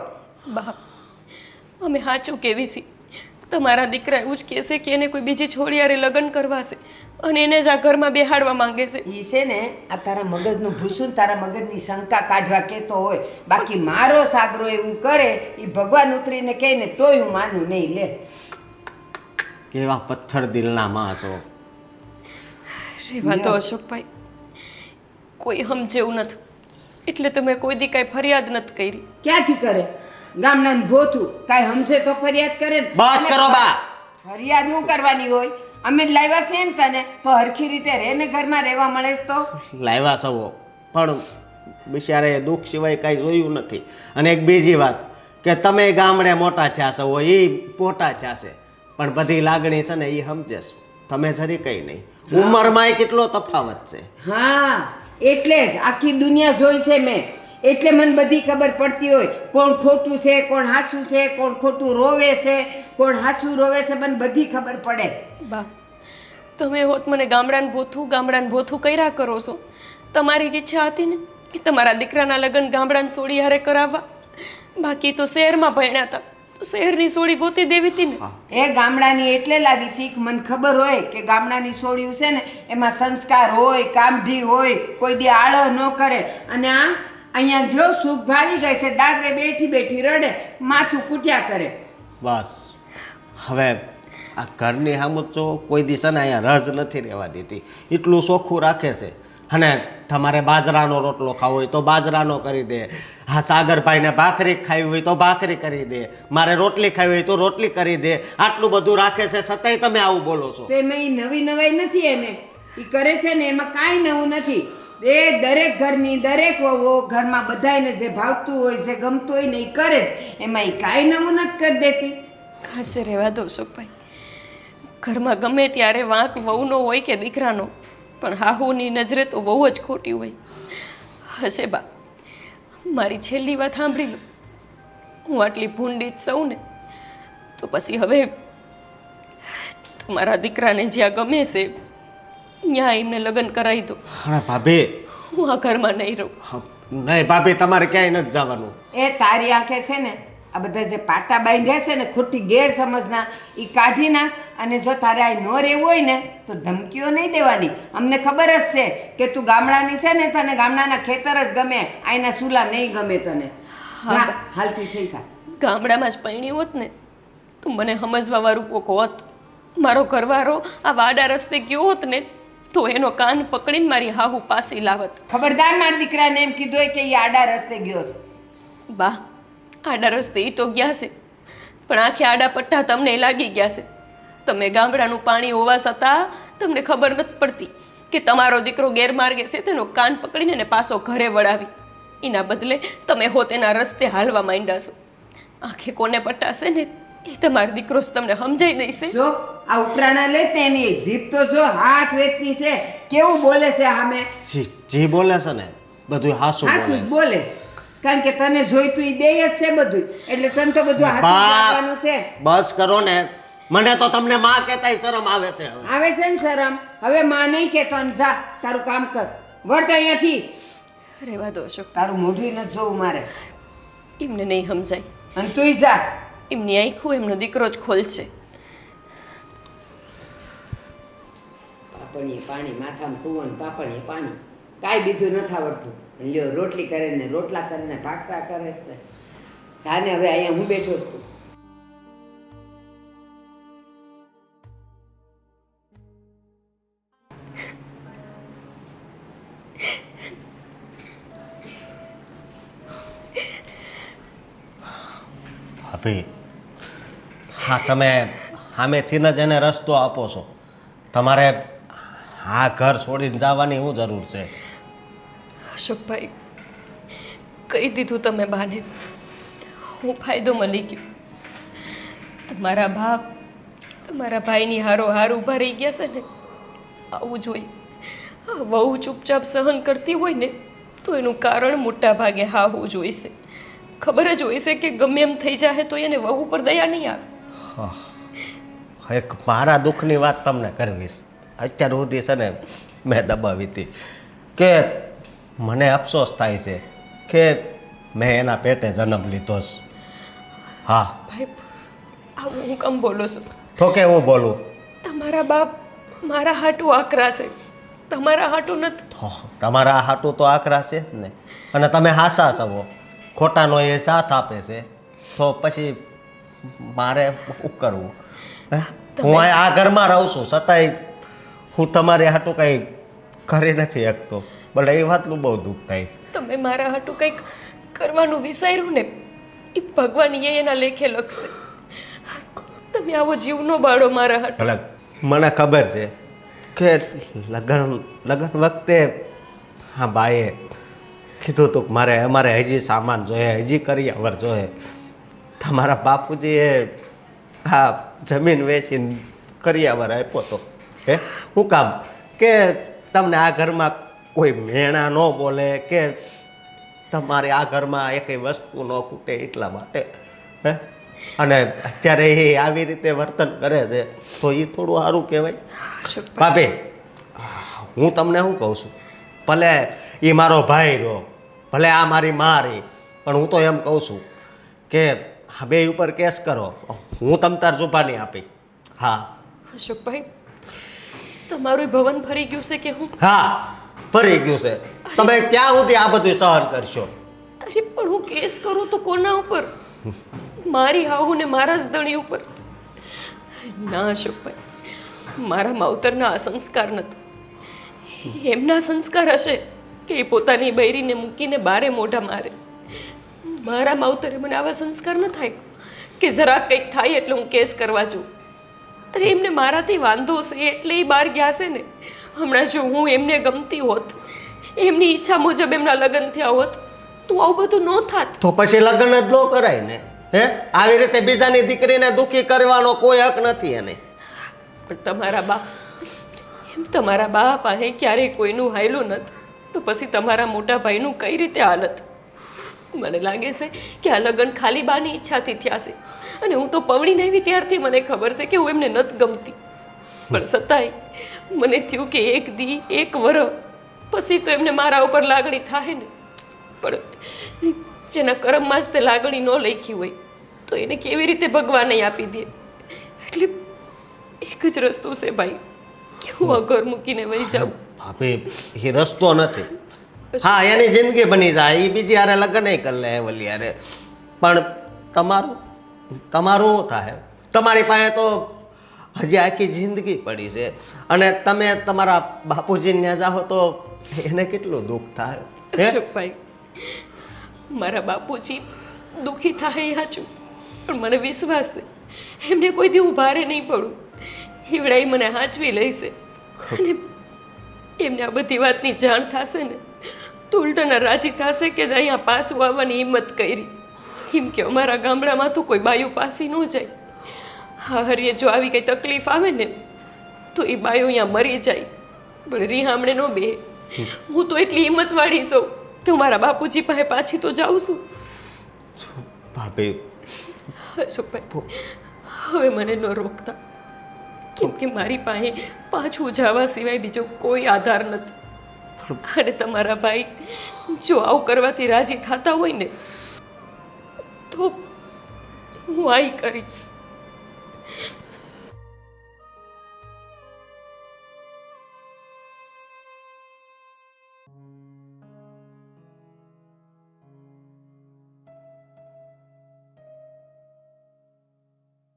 બાપ, અમે સાચું કેવી છી. તમારા દીકરા એવું જ કહેશે કે એને કોઈ બીજી છોડીયારે લગ્ન કરવાશે અને એને જ આ ઘરમાં બેહાડવા માંગે છે. ઈ છે ને આ તારા મગજનું ભૂસું ને તારા મગજની શંકા કાઢવા કહેતો હોય. બાકી મારો સાગરો એવું કરે ઈ ભગવાન ઉતરીને કહે ને તોય હું માનું નહીં. લે કેવા પથ્થર દિલના માણસો. રેવા તો અશોકભાઈ, કોઈ સમજેવું નથી એટલે તમે કોઈ દી કાંઈ ફરિયાદ નથી કરી. ક્યાંથી કરે? ગામડાનું ભોથું કાંઈ હમશે તો ફરિયાદ કરે ને. બસ કરો બા. ફરિયાદ હું કરવાની હોય? અમે જ લાવ્યા છે ને તને તો હરખી રીતે રહે ને ઘરમાં રહેવા મળે છે તો. લાવ્યા સવો, પણ બિચારે દુઃખ સિવાય કાંઈ જોયું નથી. અને એક બીજી વાત કે તમે ગામડે મોટા થયા છો, એ મોટા થયા છે, પણ બધી લાગણી છે ને એ સમજે છે. તમે જરી કંઈ નહીં. ઉંમરમાં કેટલો તફાવત છે. હા, એટલે જ આખી દુનિયા જોઈ છે મેં. એટલે મને બધી ખબર પડતી હોય કોણ ખોટું છે, કોણ સાચું છે, કોણ ખોટું રોવે છે, કોણ સાચું રોવે છે, મને બધી ખબર પડે. બા, તમે હોત મને ગામડાને ભોથું કર્યા કરો છો. તમારી જ ઈચ્છા હતી ને કે તમારા દીકરાના લગ્ન ગામડાની સોડી હારે કરાવવા. બાકી તો શહેરમાં ભણ્યા હતા તો શહેરની સોડી ગોતી દેવી હતી ને. એ ગામડાની એટલે લાવી હતી કે મને ખબર હોય કે ગામડાની સોડિયું છે ને એમાં સંસ્કાર હોય, કામઢી હોય, કોઈ દી આળો ન કરે. અને આ અહીંયા જો સુખ ભાળી જાય છે, દાદરે બેઠી બેઠી રડે, માથું કૂટ્યા કરે. બસ હવે આ ઘરની સામું તો કોઈ દિવસ ને અહીંયા રજ નથી રહેવા દીધી. એટલું ચોખ્ખું રાખે છે. અને તમારે બાજરાનો રોટલો ખાવો હોય તો બાજરાનો કરી દે. હા, સાગરભાઈને ભાખરી ખાવી હોય તો ભાખરી કરી દે. મારે રોટલી ખાવી હોય તો રોટલી કરી દે. આટલું બધું રાખે છે, છતાંય તમે આવું બોલો છો. તો એમાં ઈ નવી નવાઈ નથી. એને ઈ કરે છે ને એમાં કાંઈ નવું નથી. એ દરેક ઘરની દરેક વહુઓ ઘરમાં બધાને જે ભાવતું હોય, જે ગમતું હોય ને એ કરે જ. એમાં એ કાંઈ નવું નથી કરી દેતી. હાશે રહેવા દો અશોકભાઈ. ઘરમાં ગમે ત્યારે વાંક વહુનો હોય કે દીકરાનો, પણ હાહુની નજરે તો બહુ જ ખોટી હોય. હશે બા, મારી છેલ્લી વાત સાંભળી લો. હું આટલી ભૂંડી જ સૌ ને તો પછી હવે તમારા દીકરાને જ્યાં ગમે છે ત્યાં એમને લગ્ન કરાવી દો. અરે ભાભી, હું આ ઘરમાં નહીં રહું. નહીં ભાભી, તમારે ક્યાંય નથી જવાનું. એ તારી આંખે છે ને આ બધા જે પાટા બાંધ્યા છે ને ખોટી ગેરસમજના એ કાઢી નાખ. અને જો તારે આ ન રહેવું હોય ને તો ધમકીઓ નહીં દેવાની. અમને ખબર જ છે કે તું ગામડાની છે ને, તને ગામડાના ખેતર જ ગમે, આઈના સૂલા નહીં ગમે તને. જા, હાલતી થઈ જા. ગામડામાં જ પરણી હોત ને તો મને સમજવા વાળું કોક હોત. મારો ઘરવાળો આ વાડા રસ્તે ગયો હોત ને તો એનો કાન પકડીને મારી હાહુ પાસી લાવત. ખબરદાર મારા દીકરાને એમ કીધું હોય કે એ આડા રસ્તે ગયો છે. બા, આડા રસ્તે એ તો ગયા છે, પણ આખે આડા પટ્ટા તમને લાગી ગયા છે. તમે ગામડાનું પાણી હોવા છતાં તમને ખબર નથી પડતી કે તમારો દીકરો ગેરમાર્ગે છે, તેનો કાન પકડીને એને પાછો ઘરે વળાવી. એના બદલે તમે હો તેના રસ્તે હાલવા માંડ્યા છો. આંખે કોને પટાશે ને એ તમારો દીકરો જ તમને સમજાઈ દેશે. જો આ ઉપરાણા લે તેની જીભ તો જો હાથ વેચતી છે, કેવું બોલે છે સામે. જી બોલે છે ને બધું હાસું હાચું જ બોલે બોલે છે. કારણ કે તને જોઈતું ઈ દે જ છે બધું, એટલે તને તો બધું હાથું બાપ. લાગવાનું છે. બસ કરો ને, મને તો તમને માં કહેતાય શરમ આવે છે હવે. આવે છે ને શરમ? હવે માં નહીં કહેતો ને જા તારું કામ કર, વટ અહીંયાથી. રહેવા દો અશોક, તારું મોઢું નથી જોવું મારે. એમને નહીં સમજાય. અને તુંય જા. એમની આંખું એમનો દીકરો જ ખોલશે. પાપણીએ પાણી, માથામાં કૂવો ને પાપણીએ પાણી, કાંઈ બીજું નથી આવડતું. અને લ્યો રોટલી કરે ને રોટલા કરે ને ભાખરા કરે છે. સાને હવે અહીંયા હું બેઠો છું. ભાભી, હા તમે સામેથી જ એને રસ્તો આપો છો. તમારે આ ઘર છોડીને જવાની શું જરૂર છે? અશોકભાઈ, કહી દીધું તમે બાને. હું ફાયદો મળી ગયો. તમારા બાપ તમારા ભાઈની હારો ઊભા રહી ગયા છે ને, આવું જોઈએ. આ વહુ ચૂપચાપ સહન કરતી હોય ને તો એનું કારણ મોટા ભાગે હા હોવું જોઈશે. ખબર જ હોય છે કે ગમે એમ થઈ જાય તો એને વહુ પર દયા નહીં આવે. એક મારા દુઃખની વાત તમને કરવી છે. અત્યાર સુધી છે ને મેં દબાવી હતી કે મને અફસોસ થાય છે કે મેં એના પેટે જન્મ લીધો છે. હા ભાઈ, આવું હું કેમ બોલો છો? તો કે હું બોલું? તમારા બાપ મારા હાટું આકરા છે, તમારા હાટું નથી. તો તમારા હાટું તો આકરા છે જ ને. અને તમે હાસા છો, ખોટાનો એ સાથ આપે છે, તો પછી મારે શું કરવું? હું આ ઘરમાં રહું છું છતાંય હું તમારે હાટું કંઈ કરી નથી શકતો. ભલે એ વાતનું બહુ દુઃખ થાય. તમે મારા હાટું કંઈક કરવાનું વિચાર્યું ને એ ભગવાન એના લેખે લખશે. તમે આવો જીવ નો બાળો મારા હાટું. ભલે મને ખબર છે કે લગ્ન વખતે હા બાએ કીધું હતું કે અમારે હજી સામાન જોઈએ, હજી કરિયાવર જોઈએ. તમારા બાપુજીએ હા જમીન વેચીને કરિયાવર આપ્યો હતો. હે શું કામ? કે તમને આ ઘરમાં કોઈ મેણા ન બોલે, કે તમારે આ ઘરમાં એકેય વસ્તુ ન ખૂટે એટલા માટે. હે અને અત્યારે એ આવી રીતે વર્તન કરે છે તો એ થોડું સારું કહેવાય? ભાભી, હું તમને શું કહું છું, ભલે એ મારો ભાઈ રહ્યો, ભલે આ મારી મા રહી, પણ હું તો એમ કહું છું કે બે ઉપર કેસ કરો, હું તમ તાર જુબાની આપી. હા અશોકભાઈ, તમારું ભવન ફરી ગયું છે કે હું? હા ફરી ગયું છે. તમે ક્યાં સુધી આ બધું સહન કરશો? અરે પણ હું કેસ કરું તો કોના ઉપર? મારી હાહુ ને મારા જ ધણી ઉપર? ના અશોકભાઈ, મારા માવતરના આ સંસ્કાર નથી. એમના સંસ્કાર હશે કે એ પોતાની બૈરીને મૂકીને બારે મોઢા મારે. મારા માવતરે મને આવા સંસ્કાર ન થાય કે જરાક કંઈક થાય એટલે હું કેસ કરવા જાઉં. અરે એમને મારાથી વાંધો છે એટલે એ બહાર ગયા છે ને. હમણાં જો હું એમને ગમતી હોત, એમની ઈચ્છા મુજબ એમના લગ્ન થયા હોત તો આવું બધું ન થાત. તો પછી લગ્ન જ ન કરાય ને. હે આવી રીતે બીજાની દીકરીને દુઃખી કરવાનો કોઈ હક નથી એને. પણ તમારા બા પાસે ક્યારેય કોઈનું હાયલું નથી તો પછી તમારા મોટા ભાઈનું કઈ રીતે હાલત? મને લાગે છે કે આ લગ્ન ખાલી બાની ઈચ્છાથી થયા છે. અને હું તો પવણીને આવી ત્યારથી મને ખબર છે કે હું એમને નથી ગમતી. પણ છતાંય મને થયું કે એક દી એક વરસ પછી તો એમને મારા ઉપર લાગણી થાય ને. પણ જેના કરમમાં જ તે લાગણી ન લખી હોય તો એને કેવી રીતે ભગવાને આપી દે. એટલે એક જ રસ્તો છે ભાઈ કે હું આ ઘર મૂકીને વહી જાઉં. ભાભી એ રસ્તો નથી. હા, એની જિંદગી બની જાય, એ બીજી હારે લગ્ન કરી લે ઓલી હારે. પણ તમારું તમારું શું થાય? તમારી પાસે તો હજી આખી જિંદગી પડી છે અને તમે તમારા બાપુજીને ત્યાં જાઓ તો એને કેટલું દુઃખ થાય હે? અશોકભાઈ, મારા બાપુજી દુઃખી થાય એ સાચું, પણ મને વિશ્વાસ છે એમને કોઈ દી હું ભારે નહીં પડું. હિવડાઈ મને હાંચવી લઈશે અને એમને આ બધી વાતની જાણ થશે ને તો ઉલટાના રાજી થશે કે અહીંયા પાછું આવવાની હિંમત કરી. કેમ કે અમારા ગામડામાં તો કોઈ બાયું પાસી ન જાય. હા, હરીએ જો આવી કંઈ તકલીફ આવે ને તો એ બાયો અહીંયા મરી જાય, પણ રીહામણે ન બે. હું તો એટલી હિંમતવાળી છું કે હું મારા બાપુજી પાસે પાછી તો જાઉં છું. ભાભી અશોકભાઈ, હવે મને ન રોકતા, કેમ કે મારી પાસે પાછું જવા સિવાય બીજો કોઈ આધાર નથી. અને તમારા ભાઈ જો આવું કરવાથી રાજી થતા હોય ને તો હું આઈ કરીશ.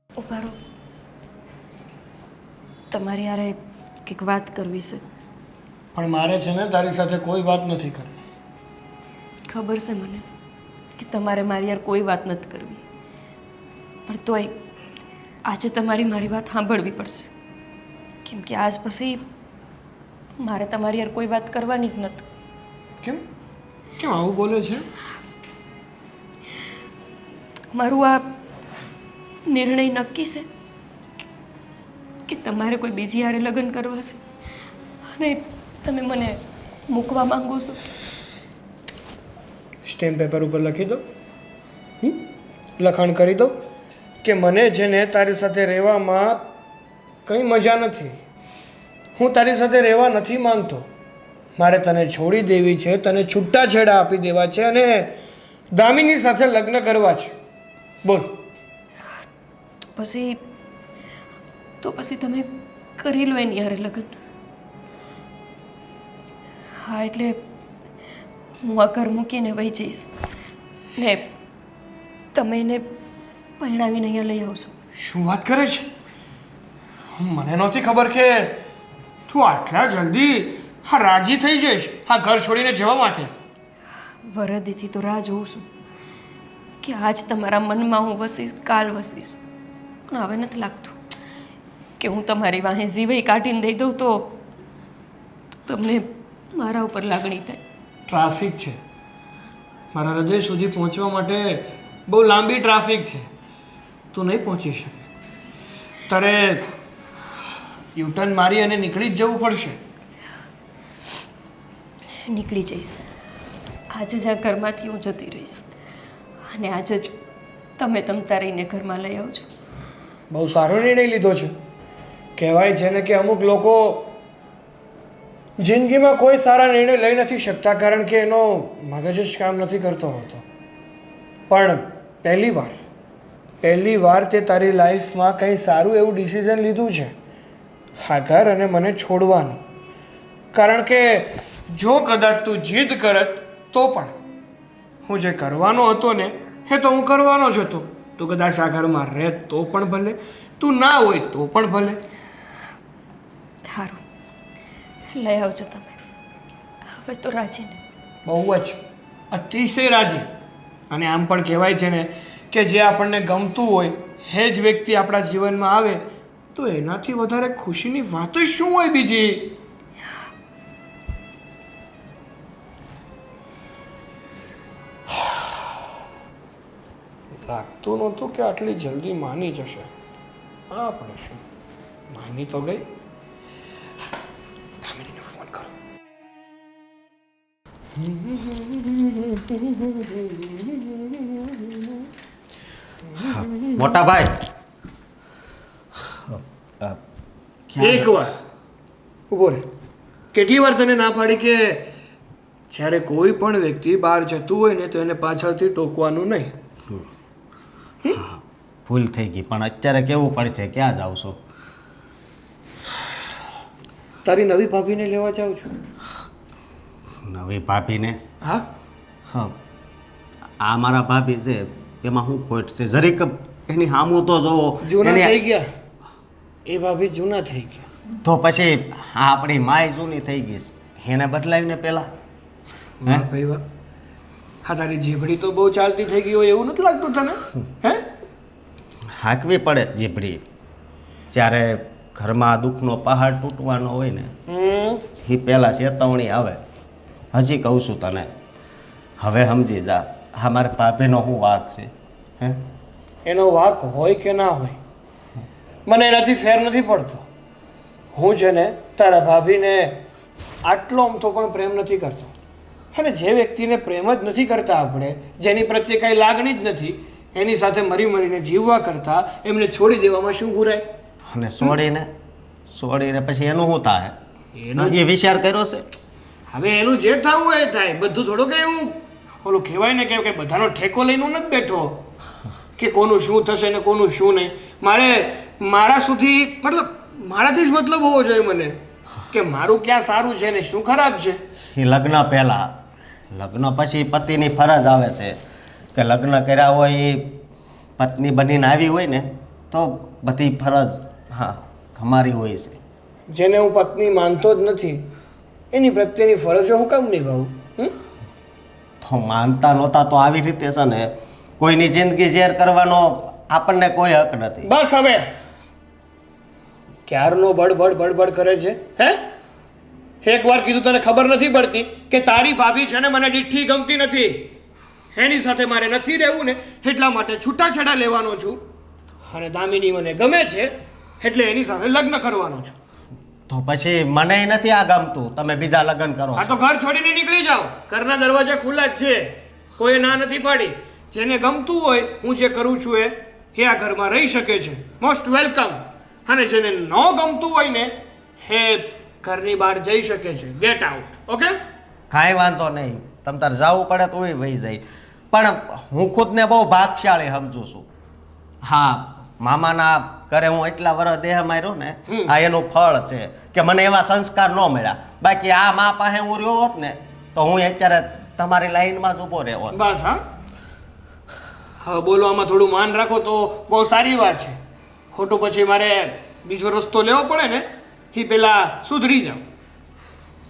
ઉભા રહો, તમારી હારે કંઈક વાત કરવી છે. પણ મારે છે ને તારી સાથે કોઈ વાત નથી કરવી. ખબર છે મને કે તમારે મારી યાર કોઈ વાત નથી કરવી, પણ તોય આજે તમારી મારી વાત સાંભળવી પડશે. કેમ કે આજ પછી મારે તમારી યાર કોઈ વાત કરવાની જ નથી. કેમ કેમ આવું બોલે છે? મારું આ નિર્ણય નક્કી છે કે તમારે કોઈ બીજી હારે લગ્ન કરવા છે અને તમે મને મૂકવા માંગો છો. સ્ટેમ્પ પેપર ઉપર લખી દો, લખાણ કરી દો કે મને છે ને તારી સાથે રહેવામાં કંઈ મજા નથી, હું તારી સાથે રહેવા નથી માંગતો, મારે તને છોડી દેવી છે, તને છૂટાછેડા આપી દેવા છે અને દામિની સાથે લગ્ન કરવા છે. બોલ. તો પછી તમે કરી લો એની હારે લગ્ન. હા, એટલે હું આ ઘર મૂકીને વહી જઈશ ને તમે એને પહેણાવીને અહીંયા લઈ આવશો. શું વાત કરે છે? મને નહોતી ખબર કે તું આટલા જલ્દી હા રાજી થઈ જઈશ આ ઘર છોડીને જવા માટે. વરદીથી તો રાહ જોઉં છું કે આજ તમારા મનમાં હું વસીશ, કાલ વસીશ, પણ હવે નથી લાગતું કે હું તમારી વાહે જીવે કાઢીને દઈ દઉં તો તમને મારા ઉપર લાગણી થાય. ટ્રાફિક છે, મારા હૃદય સુધી પહોંચવા માટે બહુ લાંબી ટ્રાફિક છે, તું નહીં પહોંચી શકે. તારે યુટર્ન મારી અને નીકળી જ જવું પડશે. નીકળી જઈશ. આજે જ આ ઘરમાંથી હું જતી રહીશ અને આજે જ તમે તમતા રહીને ઘરમાં લઈ આવજો. બહુ સારો નિર્ણય લીધો છે. કહેવાય છે ને કે અમુક લોકો જિંદગીમાં કોઈ સારા નિર્ણય લઈ નથી શકતા કારણ કે એનો મગજ જ કામ નથી કરતો હોતો. પણ પહેલી વાર તે તારી લાઈફમાં કંઈ સારું એવું ડિસિઝન લીધું છે, હા ઘર અને મને છોડવાનું. કારણ કે જો કદાચ તું જીદ કરત તો પણ હું જે કરવાનો હતો ને એ તો હું કરવાનો જ હતો. તું કદાચ આ ઘરમાં રહે તો પણ ભલે, તું ના હોય તો પણ ભલે. સારું, લઈ આવજો તમે. હવે તો રાજી ને? બહુ જ અતિશય રાજી. અને આમ પણ કહેવાય છે ને કે જે આપણને ગમતું હોય એ જ વ્યક્તિ આપણા જીવનમાં આવે તો એનાથી વધારે ખુશીની વાત જ શું હોય બીજી. લાગતું નહોતું કે આટલી જલ્દી માની જશે. હા, પણ શું, માની તો ગઈ. દામિનીને ફોન કરો. મોટા ભાઈ, એકવાર ઊભો રહે. કેટલી વાર તને ના પાડી કે જ્યારે કોઈ પણ વ્યક્તિ બહાર જતું હોય ને તો એને પાછળથી ટોકવાનું નહીં. ભૂલ થઈ ગઈ, પણ અત્યારે કેવું પડશે, ક્યાં જાવ છો? તારી નવી ભાભીને લેવા જાઉં છું. નવી ભાભીને? હા, હા, આ મારા ભાભી છે, એમાં શું ખોટ છે? જરીક એની સામું તો જોવો. જૂના એની- થઈ ગયા એ ભાભી, જૂના થઈ ગયા. તો પછી આ આપણી માય જૂની થઈ ગઈ છે. એને બદલાવીને પેલા વાહ ભાઈ વાહ. હા, તારી જીભડી તો બહુ ચાલતી થઈ ગઈ હોય એવું નથી લાગતું તને? હે? હાંકવી પડે જીભડી. જ્યારે ઘરમાં દુઃખનો પહાડ તૂટવાનો હોય ને એ પહેલાં ચેતવણી આવે. હજી કહું છું તને, હવે સમજી જા. હા, મારા ભાભીનો શું વાંક છે? હે? એનો વાંક હોય કે ના હોય મને એનાથી ફેર નથી પડતો. હું છે ને તારા ભાભીને આટલો અમથો પણ પ્રેમ નથી કરતો. અને જે વ્યક્તિને પ્રેમ જ નથી કરતા આપણે, જેની પ્રત્યે કાંઈ લાગણી જ નથી, એની સાથે મરી મરીને જીવવા કરતાં એમને છોડી દેવામાં શું ગુરાય? અને છોડીને પછી એનું શું થાય? એનું એ વિચાર કર્યો છે? હવે એનું જે થવું હોય એ થાય. બધું થોડું કંઈ હું ઓલું કહેવાય ને કે બધાનો ઠેકો લઈને હું નથી બેઠો કે કોનું શું થશે ને કોનું શું નહીં. મારે મારા સુધી મતલબ મારાથી જ મતલબ હોવો જોઈએ મને, કે મારું ક્યાં સારું છે ને શું ખરાબ છે. એ લગ્ન પહેલાં, લગ્ન પછી પતિની ફરજ આવે છે કે લગ્ન કર્યા હોય એ પત્ની બનીને આવી હોય ને તો બધી ફરજ હા તમારી હોય છે. જેને હું પત્ની માનતો જ નથી એની પ્રત્યેની ફરજો હું કેમ નિભાવું? તો માનતા નહોતા તો આવી રીતે છે ને કોઈની જિંદગી ઝેર કરવાનો આપણને કોઈ હક નથી. બસ હવે ક્યારનો બડબડ કરે છે? હે, એકવાર કીધું તને ખબર નથી પડતી કે તારી ભાભી છે ને મને દીઠી ગમતી નથી. એની સાથે મારે નથી રહેવું ને એટલા માટે છૂટાછેડા લેવાનો છું. અને દામિની મને ગમે છે એટલે એની સાથે લગ્ન કરવાનો છું. તો પછી મને નથી આ ગમતું, તમે બીજા લગ્ન કરો આ તો ઘર છોડીને નીકળી જાઓ. ઘરના દરવાજા ખુલ્લા જ છે, કોઈ ના નથી પાડી. જેને ગમતું હોય હું જે કરું છું એ આ ઘરમાં રહી શકે છે, મોસ્ટ વેલકમ. અને જેને ન ગમતું હોય ને એ ઘરની બહાર જઈ શકે છે, ગેટ આઉટ. ઓકે, કાંઈ વાંધો નહીં, તમ તાર જવું પડે તો એ વહી જાય. પણ હું ખુદને બહુ ભાગશાળી સમજુ છું. હા, મામાના ઘરે હું એટલા વર્ષ દેહ માર્યો ને આ એનું ફળ છે કે મને એવા સંસ્કાર ન મળ્યા. બાકી આ મા પાસે હું રહ્યો હોત ને તો હું અત્યારે તમારી લાઈનમાં જ ઊભો રહ્યો હોત. બસ. હા, હવે બોલવામાં થોડું માન રાખો તો બહુ સારી વાત છે. ખોટું પછી મારે બીજો રસ્તો લેવો પડે ને એ પેલા સુધરી જાવ.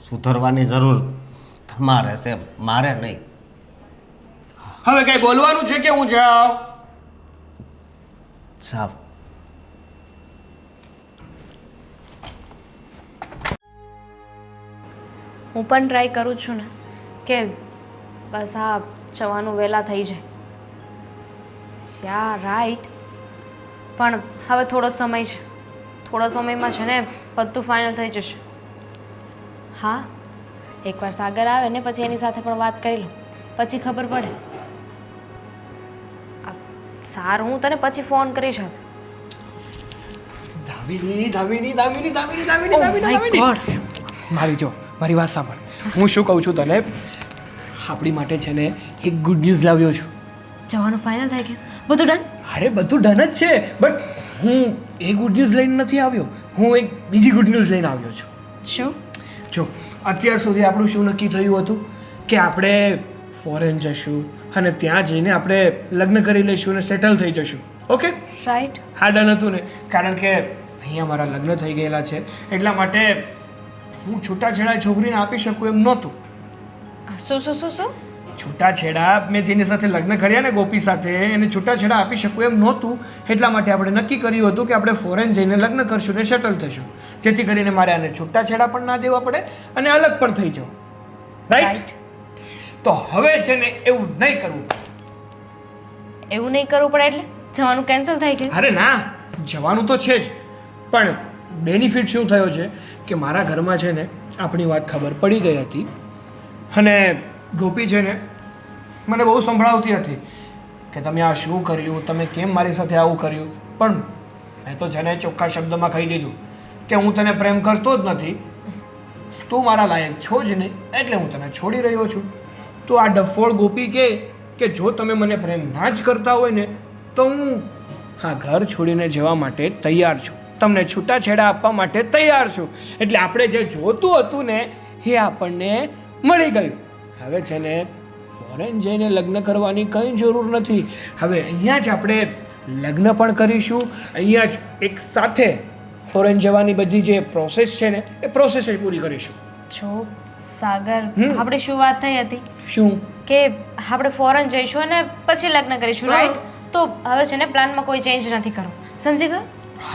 સુધરવાની જરૂર તમારે છે, મારે નહીં. હવે કઈ બોલવાનું છે કે હું જાઉં? સાવ હું પણ ટ્રાય કરું છું ને કે બસ આ જવાનું વહેલા થઈ જાય. યા રાઈટ, પણ હવે થોડો જ સમય છે. થોડા સમયમાં છે ને બધું ફાઇનલ થઈ જશે. હા, એકવાર સાગર આવે ને પછી એની સાથે પણ વાત કરી લઉં, પછી ખબર પડે. સારું, હું તને પછી ફોન કરીશ. હવે Damini Damini Damini Damini Oh Damini my Damini God. મારી જો મારી વાત સાંભળ. હું શું કહું છું તને, આપણી માટે છે ને એક ગુડ ન્યૂઝ લાવ્યો છું. જવાનું ફાઇનલ થઈ ગયું? બધું ડન? અરે બધું ડન જ છે, બટ હું એ ગુડ ન્યૂઝ લઈને નથી આવ્યો. હું એક બીજી ગુડ ન્યૂઝ લઈને આવ્યો છું. શું? જો અત્યાર સુધી આપણું શું નક્કી થયું હતું કે આપણે ફોરેન જશું અને ત્યાં જઈને આપણે લગ્ન કરી લઈશું અને સેટલ થઈ જશું. Okay, right. હા, ડન હતું ને? કારણ કે અહીંયા મારા લગ્ન થઈ ગયેલા છે એટલા માટે હું છૂટાછેડા છોકરીને આપી શકું એમ નહોતું. શું શું શું શું? છૂટાછેડા મેં જેની સાથે લગ્ન કર્યા ને ગોપી સાથે એને છૂટાછેડા આપી શકું એમ નહોતું. એટલા માટે આપણે નક્કી કર્યું હતું કે આપણે ફોરેન જઈને લગ્ન કરશું ને સેટલ થશું, જેથી કરીને મારે આને છૂટાછેડા પણ ના દેવા પડે અને અલગ પણ થઈ જાઉં. રાઈટ? તો હવે છે ને એવું નહીં કરવું. એવું નહીં કરવું પડે એટલે જવાનું કેન્સલ થઈ ગયું? અરે ના, જવાનું તો છે જ, પણ બેનિફિટ શું થયો છે કે મારા ઘરમાં છે ને આપણી વાત ખબર પડી ગઈ હતી અને ગોપી છે ને મને બહુ સંભળાવતી હતી કે તમે આ શું કર્યું, તમે કેમ મારી સાથે આવું કર્યું. પણ મેં તો છે ને ચોખ્ખા શબ્દમાં કહી દીધું કે હું તને પ્રેમ કરતો જ નથી, તું મારા લાયક છો જ નહીં, એટલે હું તને છોડી રહ્યો છું. તો આ ડફોળ ગોપી કે જો તમે મને પ્રેમ ના જ કરતા હોય ને તો હું આ ઘર છોડીને જવા માટે તૈયાર છું, તમને છૂટાછેડા આપવા માટે તૈયાર છું. એટલે આપણે જે જોતું હતું ને એ આપણને મળી ગયું. હવે છે ને ફોરેન જઈને લગ્ન કરવાની કંઈ જરૂર નથી. હવે અહીંયા જ આપણે લગ્ન પણ કરીશું, અહીંયા જ એક સાથે ફોરેન જવાની બધી જે પ્રોસેસ છે ને એ પ્રોસેસ જ પૂરી કરીશું. જો સાગર, આપણે શું વાત થઈ હતી શું? કે આપણે ફોરેન જઈશું અને પછી લગ્ન કરીશું, રાઈટ? તો હવે છે ને પ્લાનમાં કોઈ ચેન્જ નથી કરવો, સમજી ગયો?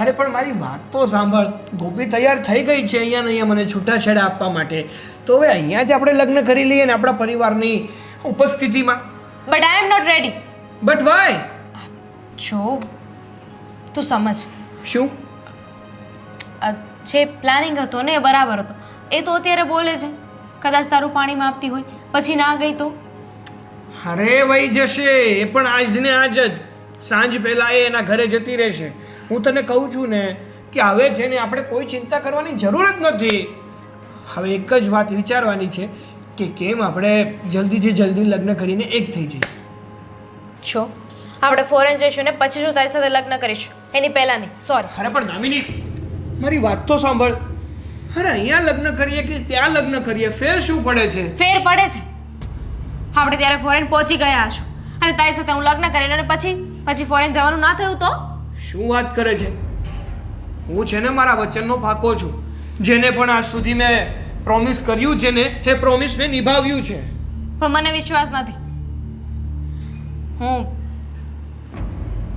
અરે પણ મારી વાત તો સાંભળ. ગોપી તૈયાર થઈ ગઈ છે અહીંયા ને અહીંયા મને છૂટાછેડા આપવા માટે, તો હવે અહીંયા જ આપણે લગ્ન કરી લઈએ ને આપણા પરિવારની ઉપસ્થિતિમાં. But I am not ready. But why? જો તું સમજ, શું? જે પ્લાનિંગ હતો ને એ બરાબર હતો. એ તો અત્યારે બોલે છે કદાચ તારું પાણી માપતી હોય, પછી ના ગઈ તો? અરે વહી જશે એ પણ આજ ને આજ જ. સાંજ પહેલા એ એના ઘરે જતી રહેશે. હું તને કહું છું ને કે હવે છે ને આપણે કોઈ ચિંતા કરવાની જરૂર જ નથી. હવે એક જ વાત વિચારવાની છે કે કેમ આપણે જલ્દીથી જલ્દી લગ્ન કરીને એક થઈ જઈએ. જો આપણે ફોરેન જઈશું ને પછી શું તારી સાથે લગ્ન કરીશું, એની પહેલા નહીં. સોરી. અરે પણ દામિની, મારી વાત તો સાંભળ. અરે અહીંયા લગ્ન કરીએ કે ત્યાં લગ્ન કરીએ, ફેર શું પડે છે? ફેર પડે છે. આપણે ત્યારે ફોરેન પહોંચી ગયા હશું અને તારી સાથે હું લગ્ન કરીને અને પછી ફોરેન જવાનું ના થયું તો? શું વાત કરે છે? હું છે ને મારા વચનનો પાકો છું. જેને પણ આજ સુધી મેં પ્રોમિસ કર્યું છે ને એ પ્રોમિસ મેં નિભાવ્યું છે. પણ મને વિશ્વાસ નથી. હું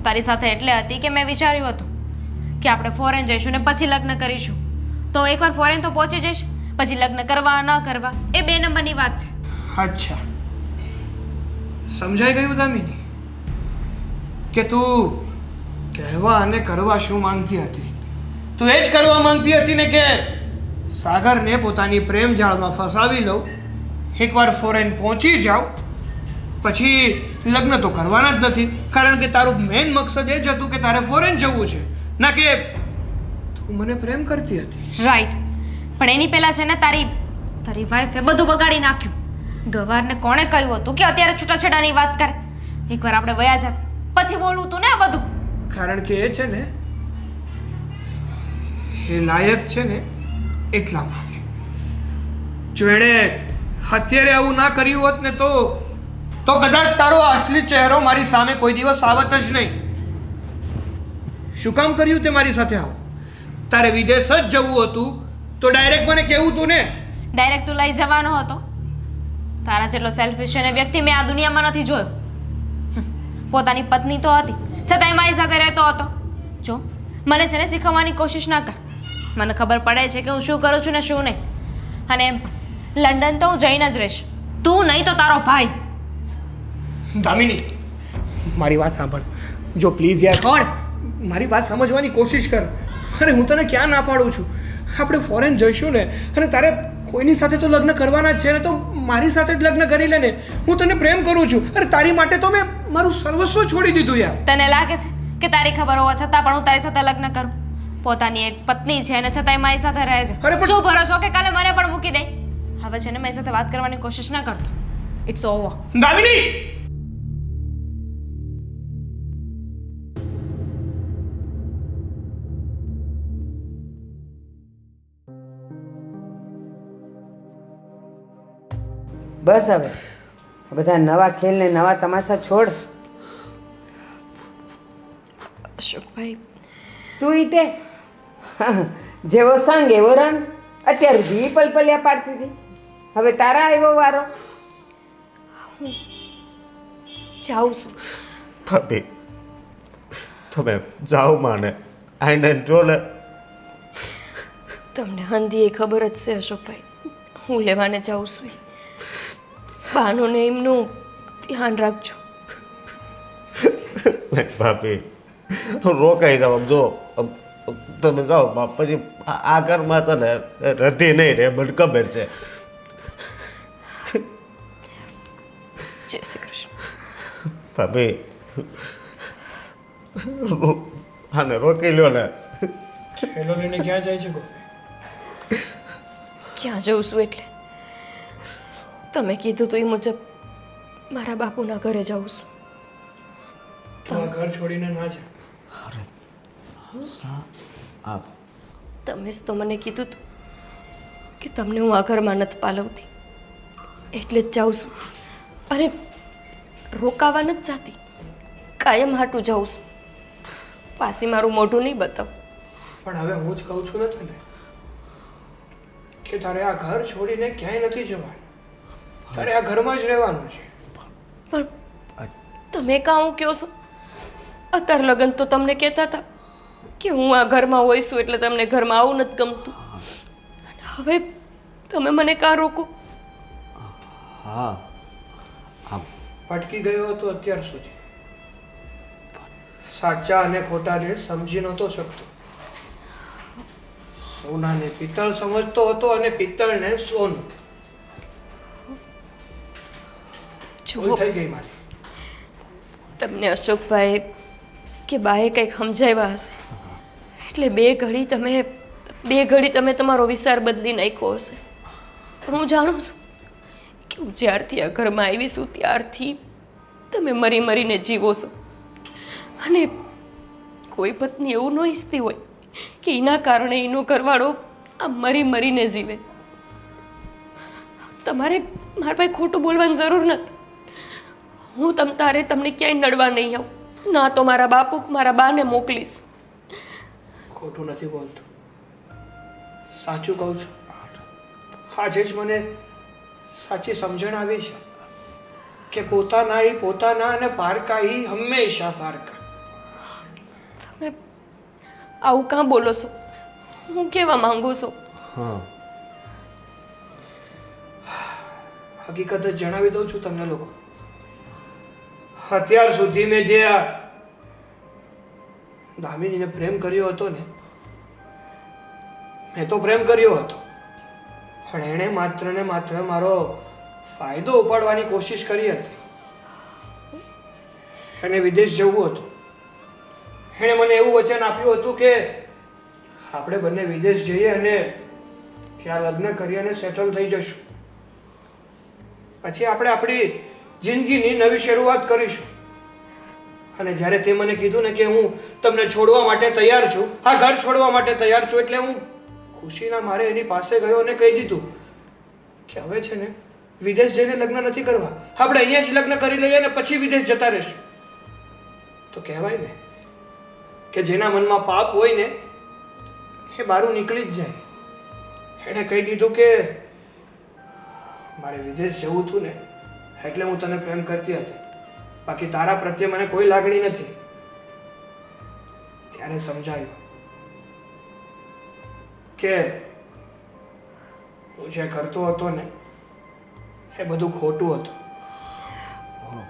તારી સાથે એટલે હતી કે મેં વિચાર્યું હતું કે આપણે ફોરેન જઈશું ને પછી લગ્ન કરીશું. તો એકવાર ફોરેન તો પહોંચી જઈશ, પછી લગ્ન કરવા ન કરવા એ 2 નંબરની વાત છે. અચ્છા, સમજાઈ ગયું દામિની કે તું કહેવા અને કરવા શું માંગતી હતી? તું એ જ કરવા માંગતી હતી ને કે સાગરને પોતાની પ્રેમ જાળમાં ફસાવી લઉં, એકવાર ફોરેન પહોંચી જાઉં, પછી લગ્ન તો કરવાના જ નથી, કારણ કે તારું મેઇન મકસદ એ જ હતું કે તારે ફોરેન જવું છે, ના કે તું મને પ્રેમ કરતી હતી. રાઈટ. પણ એની પહેલા છે ને તારી વાઈફે બધું બગાડી નાખ્યું. ગવારને કોણે કહ્યું હતું કે અત્યારે છૂટાછેડાની વાત કરે? એકવાર આપણે વયા જાત પછી બોલવું તું ને આ બધું. કારણ કે એ છે ને એ લાયક છે ને એટલા માટે. જો એણે અત્યારે આવું ના કર્યું હોત ને તો કદાચ તારો અસલી ચહેરો મારી સામે કોઈ દિવસ આવત જ નહીં. શું કામ કર્યું તે મારી સાથે આવું? તારે વિદેશ જ જવું હતું તો ડાયરેક્ટ મને કહેવું તું ને. ડાયરેક્ટ તું લઈ જવાનો હતો. તારા જેટલો સેલ્ફિશ અને વ્યક્તિ મેં આ દુનિયામાં નથી જોયો. પોતાની પત્ની તો હતી છતાંય મારી સાથે રહેતો હતો. જો મને છે ને શીખવવાની કોશિશ ના કર. મને ખબર પડે છે કે હું શું કરું છું ને શું નહીં. અને એમ પણ લંડન તો હું જઈને જ રહીશ, તું નહીં તો તારો ભાઈ. દામિની, મારી વાત સાંભળ. જો પ્લીઝ યાર છોડ. મારી વાત સમજવાની કોશિશ કર. અરે હું તને ક્યાં ના પાડું છું? આપણે ફોરેન જઈશું ને અને તારે કોઈની સાથે તો લગ્ન કરવાના જ છે ને, તો મારી સાથે જ લગ્ન કરી લે ને. હું તને પ્રેમ કરું છું. અરે તારી માટે તો મેં મારું સર્વસ્વ છોડી દીધું યાર. તને લાગે છે કે તારી ખબર હોવા છતાં પણ હું તારી સાથે લગ્ન કરું? પોતાની એક પત્ની છે અને છતાંય મારી સાથે રહે છે. અરે પણ- શું ભરોસો કે કાલે મને પણ મૂકી દે? હવે છે ને મારી સાથે વાત કરવાની કોશિશ ના કરતો. It's over. દામિની, બસ હવે બધા નવા ખેલ ને નવા તમાશા છોડ. અશોકભાઈ, તું ઈ તે જેવો સંગ એવો રંગ. અત્યાર સુધી પલપલિયા પાડતી હતી, હવે તારા આવ્યો વારો. જાઉં છું. ભાભી તમે જાઓ માને આઈને જો ને. તમને હંધી એ ખબર જ છે અશોકભાઈ, હું લેવાને જાઉં છું. બાનું ને એમનું ધ્યાન રાખજો. ભાભી રોકાઈ જાઓ. આમ જો તમે જાઓ પછી આ ઘરમાં છે ને રધી નહીં રે, મને ખબર છે. જય શ્રી કૃષ્ણ. ભાભી આને રોકી લ્યો ને. થેલો લઈને ક્યાં જાય છે ગોપી? ક્યાં જઉં છું એટલે તમે કીધું તો એ મુજબ મારા બાપુના ઘરે જાઉં છું. તું આ ઘર છોડીને ના જા. આ તમે જ તો મને કીધું હતું કે તમને હું આ ઘરમાં નથી પાલવતી, એટલે જ જાઉં છું. અને રોકાવા નથી જાતી, કાયમ હાટું જાઉં છું. પાછી મારું મોઢું નહીં બતાવ. પણ હવે હું જ કહું છું ને તને કે તારે આ ઘર છોડીને ક્યાંય નથી જવાનું. તારે આ ઘરમાં જ રહેવાનું છે. પણ તમે કાં હું કહો છો? અત્યારે લગન તો તમને કહેતા હતા કે હું આ ઘરમાં હોઈશ છું એટલે તમને ઘરમાં આવું નથી ગમતું. અને હવે તમે મને કાં રોકો? હા આ ભટકી ગયો હતો અત્યાર સુધી. સાચા અને ખોટાને સમજી નહોતો શકતો. સોનાને પિત્તળ સમજતો હતો અને પિત્તળને સોનું. ભૂલ જુઓ, થઈ ગઈ મારી. તમને અશોકભાઈ કે બાએ કંઈક સમજાવ્યા હશે એટલે બે ઘડી તમે તમારો વિચાર બદલી નાખ્યો હશે. પણ હું જાણું છું કે હું જ્યારથી આ ઘરમાં આવી છું ત્યારથી તમે મરી મરીને જીવો છો. અને કોઈ પત્ની એવું ન ઈચ્છતી હોય કે એના કારણે એનો ઘરવાળો આ મરી મરીને જીવે. તમારે મારા પાસે ખોટું બોલવાની જરૂર નથી. હું તમને ક્યાંય નડવા નહીં આવું. ના તો મારા બાને મોકલીશ. ખોટું નથી બોલતો, સાચું કહું છું. આજે જ મને સાચી સમજણ આવી છે કે પોતાના અને પારકા હંમેશા પારકા. તમે આવું કાં બોલો છો? હું કેવા માંગુ છું? હા હકીકત જ જણાવી દઉં છું તમને લોકો. અત્યાર સુધી મેં જે આ દામિનીને પ્રેમ કર્યો હતો ને, મેં તો પ્રેમ કર્યો હતો, પણ એણે માત્ર ને માત્ર મારો ફાયદો ઉપાડવાની કોશિશ કરી હતી. એને વિદેશ જવું હતું. એણે મને એવું વચન આપ્યું હતું કે આપણે બંને વિદેશ જઈએ અને ત્યાં લગ્ન કરી અને સેટલ થઈ જશું. પછી આપણે આપણી જિંદગીની નવી શરૂઆત કરીશું. અને જ્યારે તે મને કીધું ને કે હું તમને છોડવા માટે તૈયાર છું, આ ઘર છોડવા માટે તૈયાર છું, એટલે હું ખુશીના મારે એની પાસે ગયો અને કહી દીધું કે હવે છે ને વિદેશ જઈને લગ્ન નથી કરવા, આપણે અહીંયા જ લગ્ન કરી લઈએ અને પછી વિદેશ જતા રહીશું. તો કહેવાય ને કે જેના મનમાં પાપ હોય ને એ બહારું નીકળી જ જાય. એણે કહી દીધું કે મારે વિદેશ જવું હતું ને એટલે હું તને પ્રેમ કરતી હતી, બાકી તારા પ્રત્યે મને કોઈ લાગણી નથી. ત્યારે સમજાયું કે હું જે કરતો હતો ને એ બધું ખોટું હતું.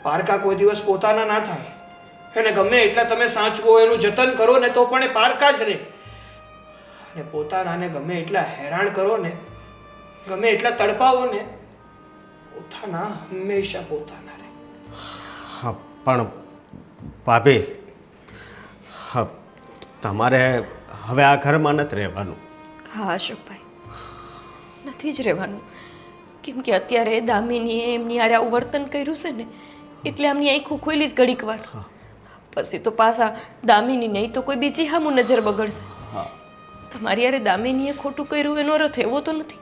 પારકા કોઈ દિવસ પોતાના ના થાય. એને ગમે એટલા તમે સાચવો, એનું જતન કરો ને તો પણ એ પારકા જ રહે. અને પોતાનાને ગમે એટલા હેરાન કરો ને, ગમે એટલા તડપાવો ને, પોતાના હંમેશા પોતાના રહે. હા પણ ભાભી, હા તમારે હવે આ ઘરમાં નથી રહેવાનું. હા અશોકભાઈ, નથી જ રહેવાનું. કેમ કે અત્યારે દામિનીએ એમની હારે આવું વર્તન કર્યું છે ને એટલે આમની આંખો ખોલીશ ઘડીક વાર. પછી તો પાછા દામિની નહીં તો કોઈ બીજી સામું નજર બગડશે. તમારી હારે દામિનીએ ખોટું કર્યું એનો અર્થ એવો તો નથી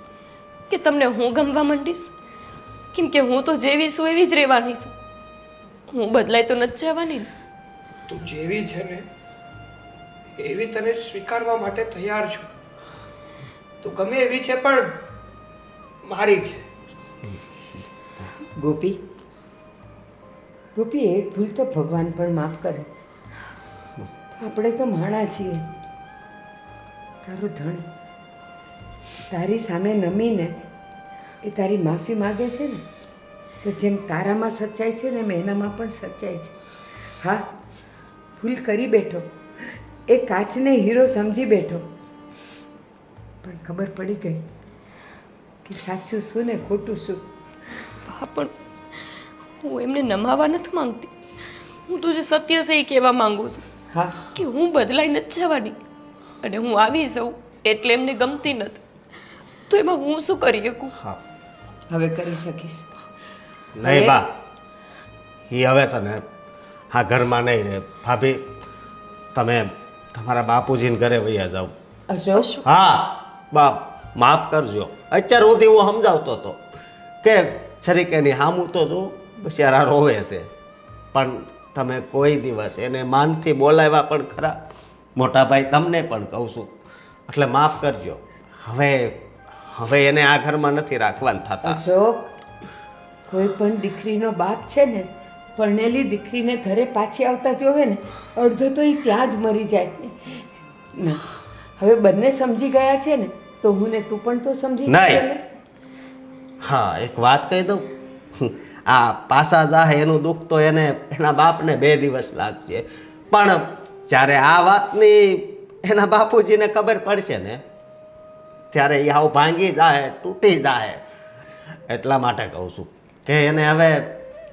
કે તમને હું ગમવા માંડીશ. કેમ કે હું તો જેવી છું એવી જ રહેવાની છું. હું બદલાય તો નથી જવાની ને. તું જેવી છે ને એવી તને સ્વીકારવા માટે તૈયાર છું. તું ગમે એવી છે પણ મારી છે. ગોપી, ગોપી, એક ભૂલ તો ભગવાન પણ માફ કરે. આપણે તો માણા છીએ. તારું ધણ તારી સામે નમીને એ તારી માફી માગે છે ને, તો જેમ તારામાં સચ્ચાઈ છે ને એમ એનામાં પણ સચ્ચાઈ છે. હા, ભૂલ કરી બેઠો, એ કાચને હીરો સમજી બેઠો, પણ ખબર પડી ગઈ કે સાચું શું ને ખોટું શું. હા, પણ હું એમને નમાવા નથી માંગતી. હું તો જે સત્ય છે એ કહેવા માંગુ છું હા, કે હું બદલાઈ નથી જવાની. અને હું આવી જાઉં એટલે એમને ગમતી નથી, તો એમાં હું શું કરી શકું? હા હવે કરી શકીશ. નહીં બા, એ હવે છે ને હા ઘરમાં નહીં રહે. ભાભી તમે તમારા બાપુજીને ઘરે વયા જાઓ. અશોક, હા બાપ માફ કરજો, અત્યાર સુધી હું સમજાવતો હતો કે છરીકેની હામું તો જો બિચારા રોવે છે, પણ તમે કોઈ દિવસ એને માનથી બોલાવ્યા પણ ખરા. મોટા ભાઈ તમને પણ કહું છું, એટલે માફ કરજો. હવે એને આ ઘરમાં નથી રાખવાના થતા. અશોક, કોઈ પણ દીકરીનો બાપ છે ને, પરણેલી દીકરીને ઘરે પાછી આવતા જોવે ને, અડધો તો એ ત્યાં જ મરી જાય. ના, હવે બંને સમજી ગયા છે ને, તો હું ને તું પણ તો સમજી નહીં. જશે ને. હા એક વાત કહી દઉં, આ પાસા જાહે એનું દુઃખ તો એને એના બાપને 2 દિવસ લાગશે, પણ જ્યારે આ વાતની એના બાપુજીને ખબર પડશે ને ત્યારે એ આવું ભાંગી જાય, તૂટી જાય. એટલા માટે કહું છું કે એને હવે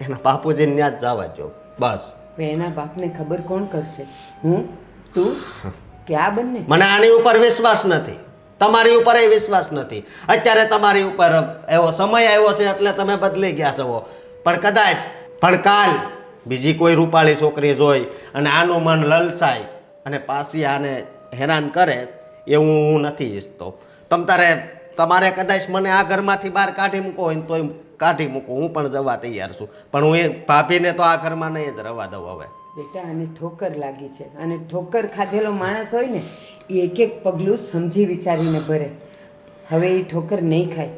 એના બાપુજીને ત્યાં જ જવા જો બસ. હવે એના બાપને ખબર કોણ કરશે? હું, તું કે આ બંને? મને આની ઉપર વિશ્વાસ નથી, તમારી ઉપર એ વિશ્વાસ નથી. અત્યારે તમારી ઉપર એવો સમય આવ્યો છે એટલે તમે બદલી ગયા છો, પણ કદાચ પણ કાલ બીજી કોઈ રૂપાળી છોકરી જોઈ અને આનું મન લલચાય અને પાછી આને હેરાન કરે એવું હું નથી ઈચ્છતો. તમારે કદાચ મને આ ઘરમાંથી બહાર કાઢી મૂકો હોય તો કાઢી મૂકો, હું પણ જવા તૈયાર છું, પણ હું એ ભાભીને તો આ ઘરમાં નહીં જ રવા દઉં. હવે બેટા, આને ઠોકર લાગી છે, અને ઠોકર ખાધેલો માણસ હોય ને એ એક એક પગલું સમજી વિચારીને ભરે. હવે એ ઠોકર નહીં ખાય.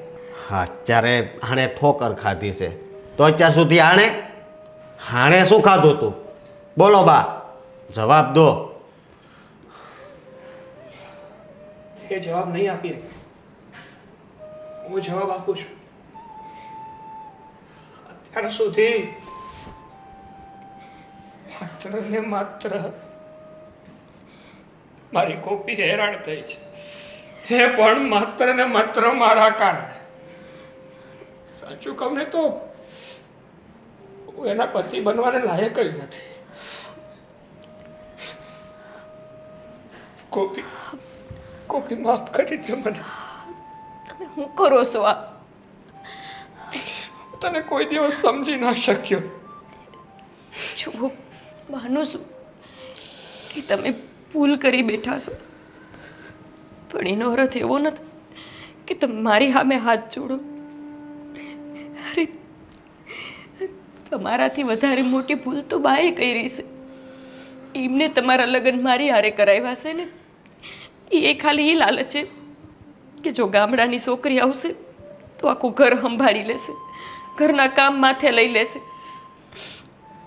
હા, અત્યારે આણે ઠોકર ખાધી છે, તો અત્યાર સુધી આણે શું ખાધું તું? બોલો બા, જવાબ દો. એ જવાબ નહીં આપી, હું જવાબ આપું છું. અત્યાર સુધી માત્ર ને માત્ર મારી ગોપી હેરાન થઈ છે, એ પણ માત્ર ને માત્ર મારા કારણે. સાચું કહું ને તો હું એના પતિ બનવાને લાયક જ નથી. ગોપી માફ કરી દે મને. તમે શું કરો છો આ? તને કોઈ દિવસ સમજી ના શક્યો. જુઓ, માનું છું કે તમે ભૂલ કરી બેઠા છો, પણ એનો અર્થ એવો નથી કે તમે મારી સામે હાથ જોડો. અરે, તમારાથી વધારે મોટી ભૂલ તો બાએ કરી છે. એમને તમારા લગ્ન મારી હારે કરાવ્યા છે ને, એ ખાલી એ લાલચ છે કે જો ગામડાની છોકરી આવશે તો આખું ઘર સંભાળી લેશે, ઘરના કામ માથે લઈ લેશે.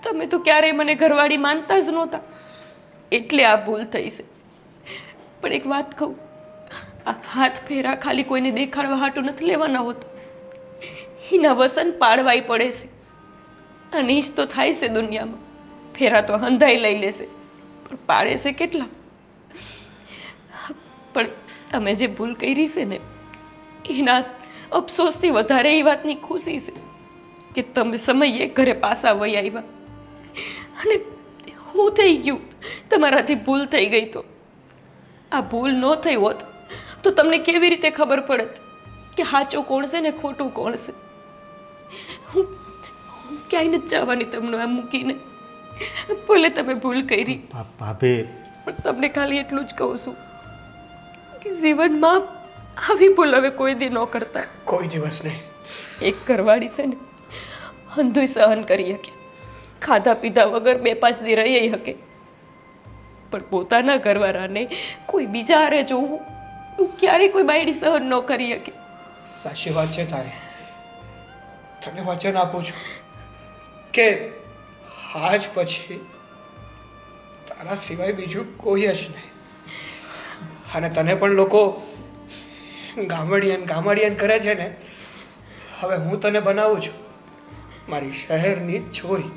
તમે તો ક્યારેય મને ઘરવાળી માનતા જ નહોતા, એટલે આ ભૂલ થઈ છે. પણ એક વાત કહું, આ હાથ ફેરા ખાલી કોઈને દેખાડવા હાટું નથી લેવાના હોતા, એના વસન પાડવાય પડે છે. આ નીચ તો થાય છે દુનિયામાં. ફેરા તો હંધાઈ લઈ લેશે, પણ પાડે છે કેટલા? પણ તમે જે ભૂલ કરી છે ને, એના અફસોસથી વધારે એ વાતની ખુશી છે કે તમે સમયે ઘરે પાછા વહી આવ્યા. અને હું થઈ ગયું, તમારાથી ભૂલ થઈ ગઈ. તો આ ભૂલ ન થઈ હોત તો તમને કેવી રીતે ખબર પડત કે સાચું કોણ છે ને ખોટું કોણ છે? હું ક્યાંય નથી જવાની તમને આ મૂકીને. ભલે તમે ભૂલ કરી, ભાભી પણ તમને ખાલી એટલું જ કહું છું કે જીવનમાં આવી ભૂલ હવે કોઈ દી ન કરતા. કોઈ દિવસ નહીં. એક ઘરવાળી છે ને, હંધુય સહન કરી શકે, ખાધા પીધા વગર 2-5 દી રહી શકે, પણ પોતાના ઘરવાળાને કોઈ બીજા હારે જોવું એવું ક્યારેય કોઈ બાયડી સહન ન કરી શકે. સાચી વાત છે તારી. તને વચન આપું છું કે આજ પછી તારા સિવાય બીજું કોઈ જ નહીં. અને તને પણ લોકો ગામડિયન કરે છે ને, હવે હું તને બનાવું છું મારી શહેરની છોરી.